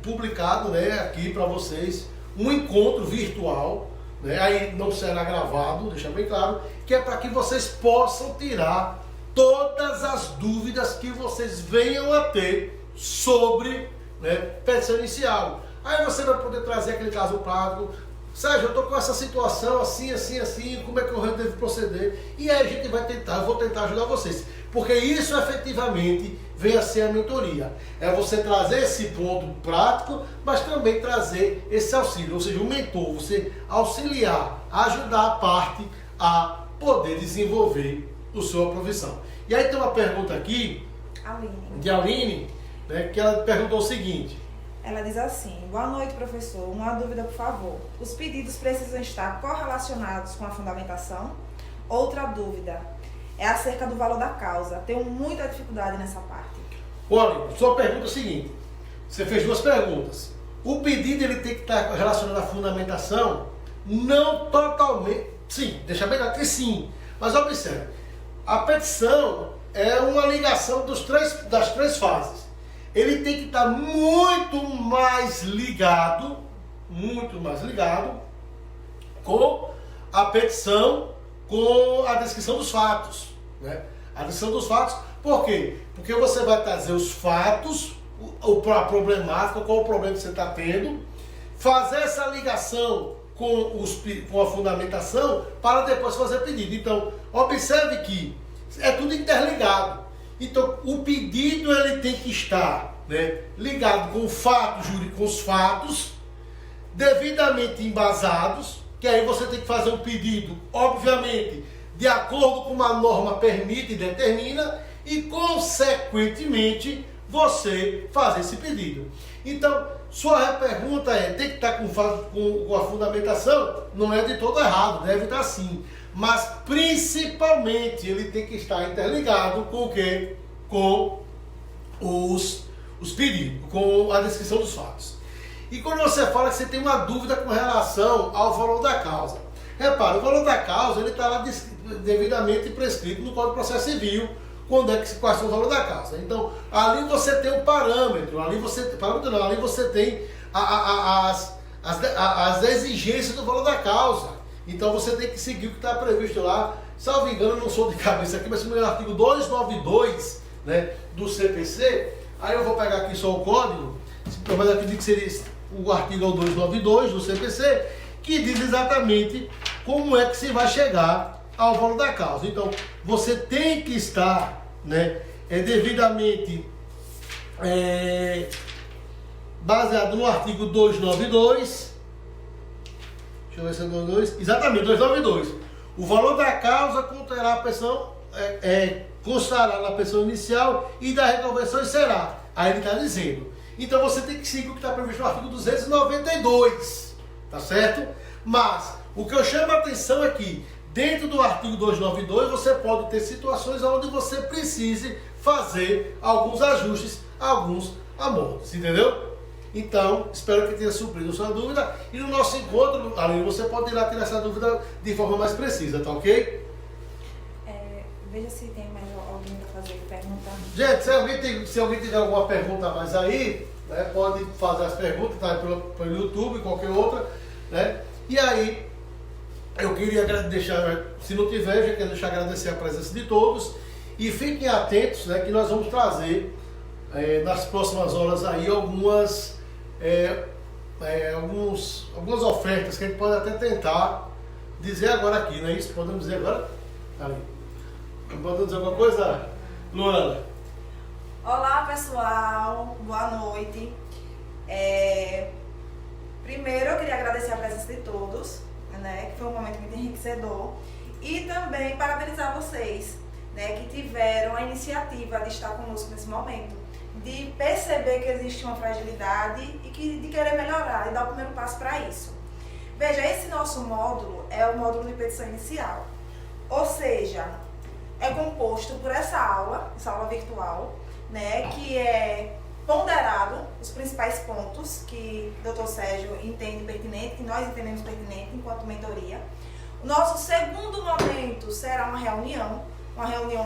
publicado, né, aqui para vocês um encontro virtual, né? Aí não será gravado, deixar bem claro, que é para que vocês possam tirar todas as dúvidas que vocês venham a ter sobre, né, petição inicial. Aí você vai poder trazer aquele caso prático. Sérgio, eu estou com essa situação assim, como é que eu devo proceder? E aí a gente vai tentar, eu vou tentar ajudar vocês. Porque isso efetivamente vem a ser a mentoria. É você trazer esse ponto prático, mas também trazer esse auxílio. Ou seja, o mentor, você auxiliar, ajudar a parte a poder desenvolver a sua profissão. E aí tem uma pergunta aqui, de Aline, né, que ela perguntou o seguinte. Ela diz assim: boa noite, professor. Uma dúvida, por favor. Os pedidos precisam estar correlacionados com a fundamentação? Outra dúvida é acerca do valor da causa. Tenho muita dificuldade nessa parte. Olha, sua pergunta é o seguinte. Você fez duas perguntas. O pedido ele tem que estar relacionado à fundamentação? Não totalmente. Sim, deixa bem claro que sim. Mas observe, a petição é uma ligação das três fases. Ele tem que estar muito mais ligado com a petição, com a descrição dos fatos, né? A descrição dos fatos, por quê? Porque você vai trazer os fatos, a problemática, qual o problema que você está tendo, fazer essa ligação com a fundamentação para depois fazer o pedido. Então, observe que é tudo interligado. Então, o pedido ele tem que estar, né, ligado com o fato jurídico, com os fatos, devidamente embasados, que aí você tem que fazer um pedido, obviamente, de acordo com uma norma permite e determina, e, consequentemente, você fazer esse pedido. Então, sua pergunta tem que estar com a fundamentação? Não é de todo errado, deve estar sim. Mas, principalmente, ele tem que estar interligado com o quê? Com os pedidos, com a descrição dos fatos. E quando você fala que você tem uma dúvida com relação ao valor da causa, repara, o valor da causa ele está lá devidamente prescrito no Código de Processo Civil, quais são os valores da causa. Então, ali você tem um parâmetro, ali você tem as exigências do valor da causa. Então você tem que seguir o que está previsto lá. Salvo engano, não sou de cabeça aqui, mas se não me engano, artigo 292, né, do CPC. Aí eu vou pegar aqui só o código, mas eu acredito que seria o artigo 292 do CPC, que diz exatamente como é que se vai chegar ao valor da causa. Então, você tem que estar, né, devidamente baseado no artigo 292. Deixa eu ver se é 292. Exatamente, 292. O valor da causa conterá a pensão, constará na pensão inicial e da reconversão e será. Aí ele está dizendo. Então você tem que seguir o que está previsto no artigo 292. Tá certo? Mas o que eu chamo a atenção é que dentro do artigo 292 você pode ter situações onde você precise fazer alguns ajustes, alguns amortes. Entendeu? Então, espero que tenha suprido sua dúvida. E no nosso encontro, Aline, você pode ir lá tirar essa dúvida de forma mais precisa, tá ok? Veja se tem mais alguém para fazer pergunta. Gente, se alguém tiver alguma pergunta a mais aí, né, pode fazer as perguntas, tá, pelo YouTube, qualquer outra, né? E aí, eu queria deixar, se não tiver, já quero deixar agradecer a presença de todos E fiquem atentos, né, que nós vamos trazer nas próximas horas aí algumas ofertas que a gente pode até tentar dizer agora aqui, não é isso? Podemos dizer agora? Ali. Podemos dizer alguma coisa, Luana? Olá pessoal, boa noite. Primeiro eu queria agradecer a presença de todos, né, que foi um momento muito enriquecedor, e também parabenizar vocês, né, que tiveram a iniciativa de estar conosco nesse momento, de perceber que existe uma fragilidade e de querer melhorar e dar o primeiro passo para isso. Veja, esse nosso módulo é o módulo de petição inicial, ou seja, é composto por essa aula virtual, né, que é ponderado os principais pontos que o Dr. Sérgio entende pertinente, que nós entendemos pertinente enquanto mentoria. O nosso segundo momento será uma reunião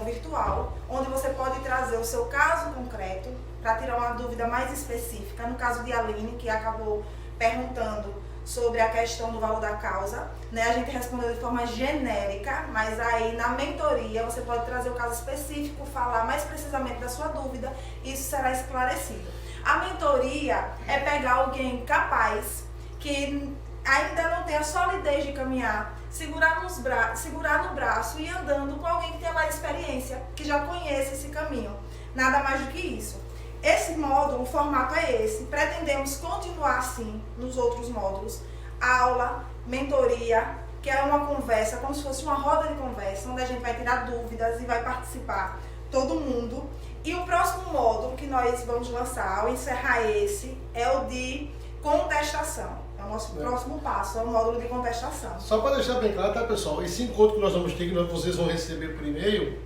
virtual, onde você pode trazer o seu caso concreto para tirar uma dúvida mais específica. No caso de Aline, que acabou perguntando sobre a questão do valor da causa, né? A gente respondeu de forma genérica, mas aí na mentoria você pode trazer o caso específico, falar mais precisamente da sua dúvida, e isso será esclarecido. A mentoria é pegar alguém capaz, que ainda não tem a solidez de caminhar, segurar no braço e ir andando com alguém que tenha mais experiência, que já conhece esse caminho. Nada mais do que isso. Esse módulo, o formato é esse. Pretendemos continuar assim nos outros módulos. Aula, mentoria, que é uma conversa, como se fosse uma roda de conversa, onde a gente vai tirar dúvidas e vai participar todo mundo. E o próximo módulo que nós vamos lançar, ao encerrar esse, é o de contestação. É o nosso próximo passo, é o módulo de contestação. Só para deixar bem claro, tá, pessoal? Esse encontro que nós vamos ter, que vocês vão receber por e-mail,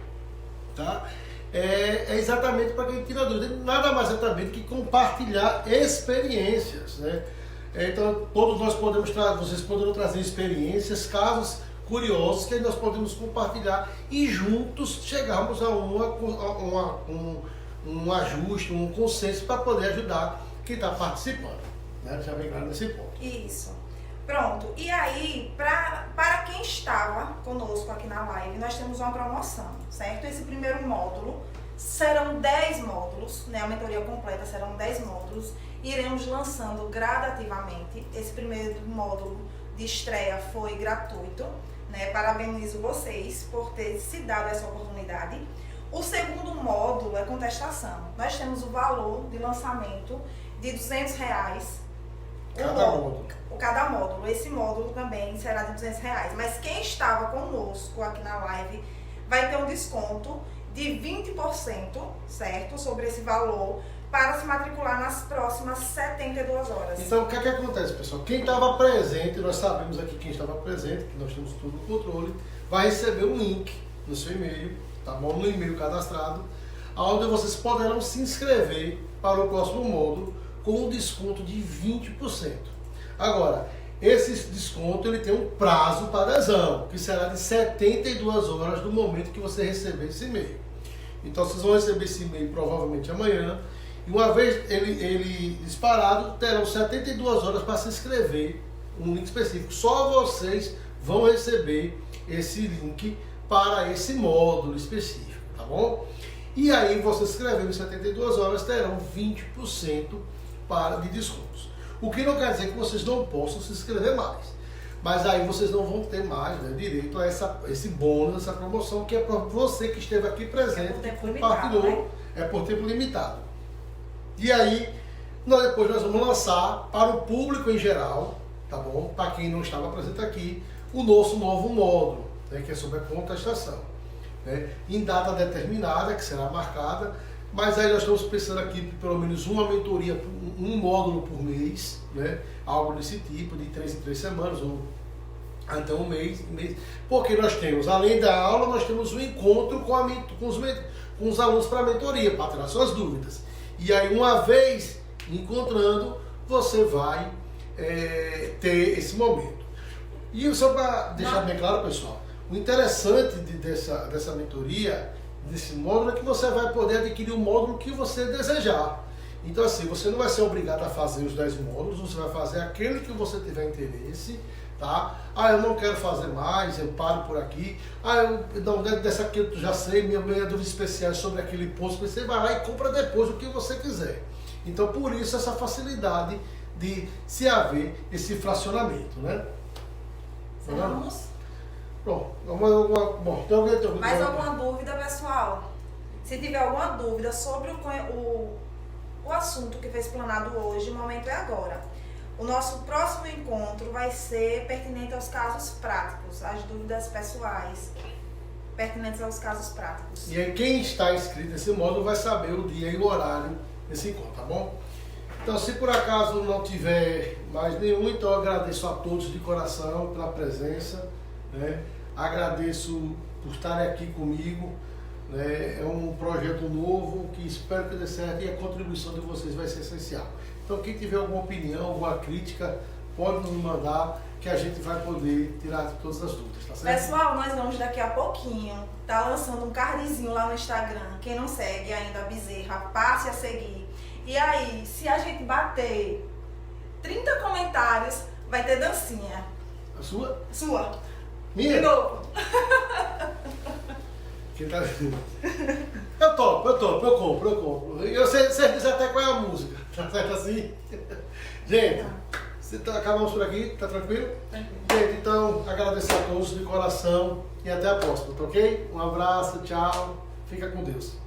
tá? É exatamente para quem tira dúvida. Nada mais exatamente que compartilhar experiências, né? Então, todos nós podemos vocês poderão trazer experiências, casos curiosos que nós podemos compartilhar e juntos chegarmos a um ajuste, um consenso para poder ajudar quem está participando. Né? Já bem claro nesse ponto. Isso. Pronto. E aí, para quem estava conosco aqui na live, nós temos uma promoção, certo? Esse primeiro módulo serão 10 módulos, né? A mentoria completa serão 10 módulos. Iremos lançando gradativamente. Esse primeiro módulo de estreia foi gratuito, né? Parabenizo vocês por ter se dado essa oportunidade. O segundo módulo é contestação. Nós temos o valor de lançamento de R$200. Cada módulo. Esse módulo também será de R$200. Mas quem estava conosco aqui na live vai ter um desconto de 20%, certo? Sobre esse valor, para se matricular nas próximas 72 horas. Então, o que é que acontece, pessoal? Quem estava presente, nós sabemos aqui quem estava presente, que nós temos tudo no controle, vai receber um link no seu e-mail, tá bom? No e-mail cadastrado, onde vocês poderão se inscrever para o próximo módulo com um desconto de 20%. Agora, esse desconto ele tem um prazo para adesão, que será de 72 horas do momento que você receber esse e-mail. Então, vocês vão receber esse e-mail provavelmente amanhã, e uma vez ele disparado, terão 72 horas para se inscrever, um link específico. Só vocês vão receber esse link para esse módulo específico, tá bom? E aí, vocês se inscrevendo em 72 horas, terão 20% de descontos. O que não quer dizer que vocês não possam se inscrever mais. Mas aí vocês não vão ter mais, né, direito a esse bônus, essa promoção, que é para você que esteve aqui presente, que compartilhou, né? É por tempo limitado. E aí, depois nós vamos lançar para o público em geral, tá bom? Para quem não estava presente aqui, o nosso novo módulo, né, que é sobre a contestação. Né? Em data determinada, que será marcada, mas aí nós estamos pensando aqui pelo menos uma mentoria, um módulo por mês, né? Algo desse tipo, de 3 em 3 semanas, ou até um mês, porque nós temos, além da aula, nós temos um encontro com os alunos para a mentoria, para tirar suas dúvidas. E aí, uma vez encontrando, você vai ter esse momento. E só para deixar bem claro, pessoal, o interessante dessa mentoria, desse módulo, é que você vai poder adquirir o módulo que você desejar. Então, assim, você não vai ser obrigado a fazer os 10 módulos, você vai fazer aquele que você tiver interesse, tá? Ah, eu não quero fazer mais, eu paro por aqui. Ah, eu não, dessa aqui eu já sei, minha dúvida especial é sobre aquele posto, você vai lá e compra depois o que você quiser. Então, por isso, essa facilidade de se haver esse fracionamento, né? Vamos. Pronto, bom, tem alguém... Mais alguma dúvida, pessoal? Se tiver alguma dúvida sobre o assunto que foi explanado hoje, o momento é agora. O nosso próximo encontro vai ser pertinente aos casos práticos, as dúvidas pessoais pertinentes aos casos práticos. E aí quem está inscrito nesse módulo vai saber o dia e o horário desse encontro, tá bom? Então, se por acaso não tiver mais nenhum, então eu agradeço a todos de coração pela presença, né? Agradeço por estarem aqui comigo, né? É um projeto novo que espero que dê certo e a contribuição de vocês vai ser essencial. Então, quem tiver alguma opinião, alguma crítica, pode nos mandar que a gente vai poder tirar todas as dúvidas, tá certo? Pessoal, nós vamos daqui a pouquinho tá lançando um cardzinho lá no Instagram. Quem não segue ainda a Bezerra, passe a seguir. E aí, se a gente bater 30 comentários, vai ter dancinha. A sua? Sua. Minha? De novo. Quem tá... Eu compro. Eu sei dizer até qual é a música. Tá certo assim? Gente, acabamos por aqui, tá tranquilo? Tranquilo. Gente, então, agradecer a todos de coração e até a próxima, tá ok? Um abraço, tchau. Fica com Deus.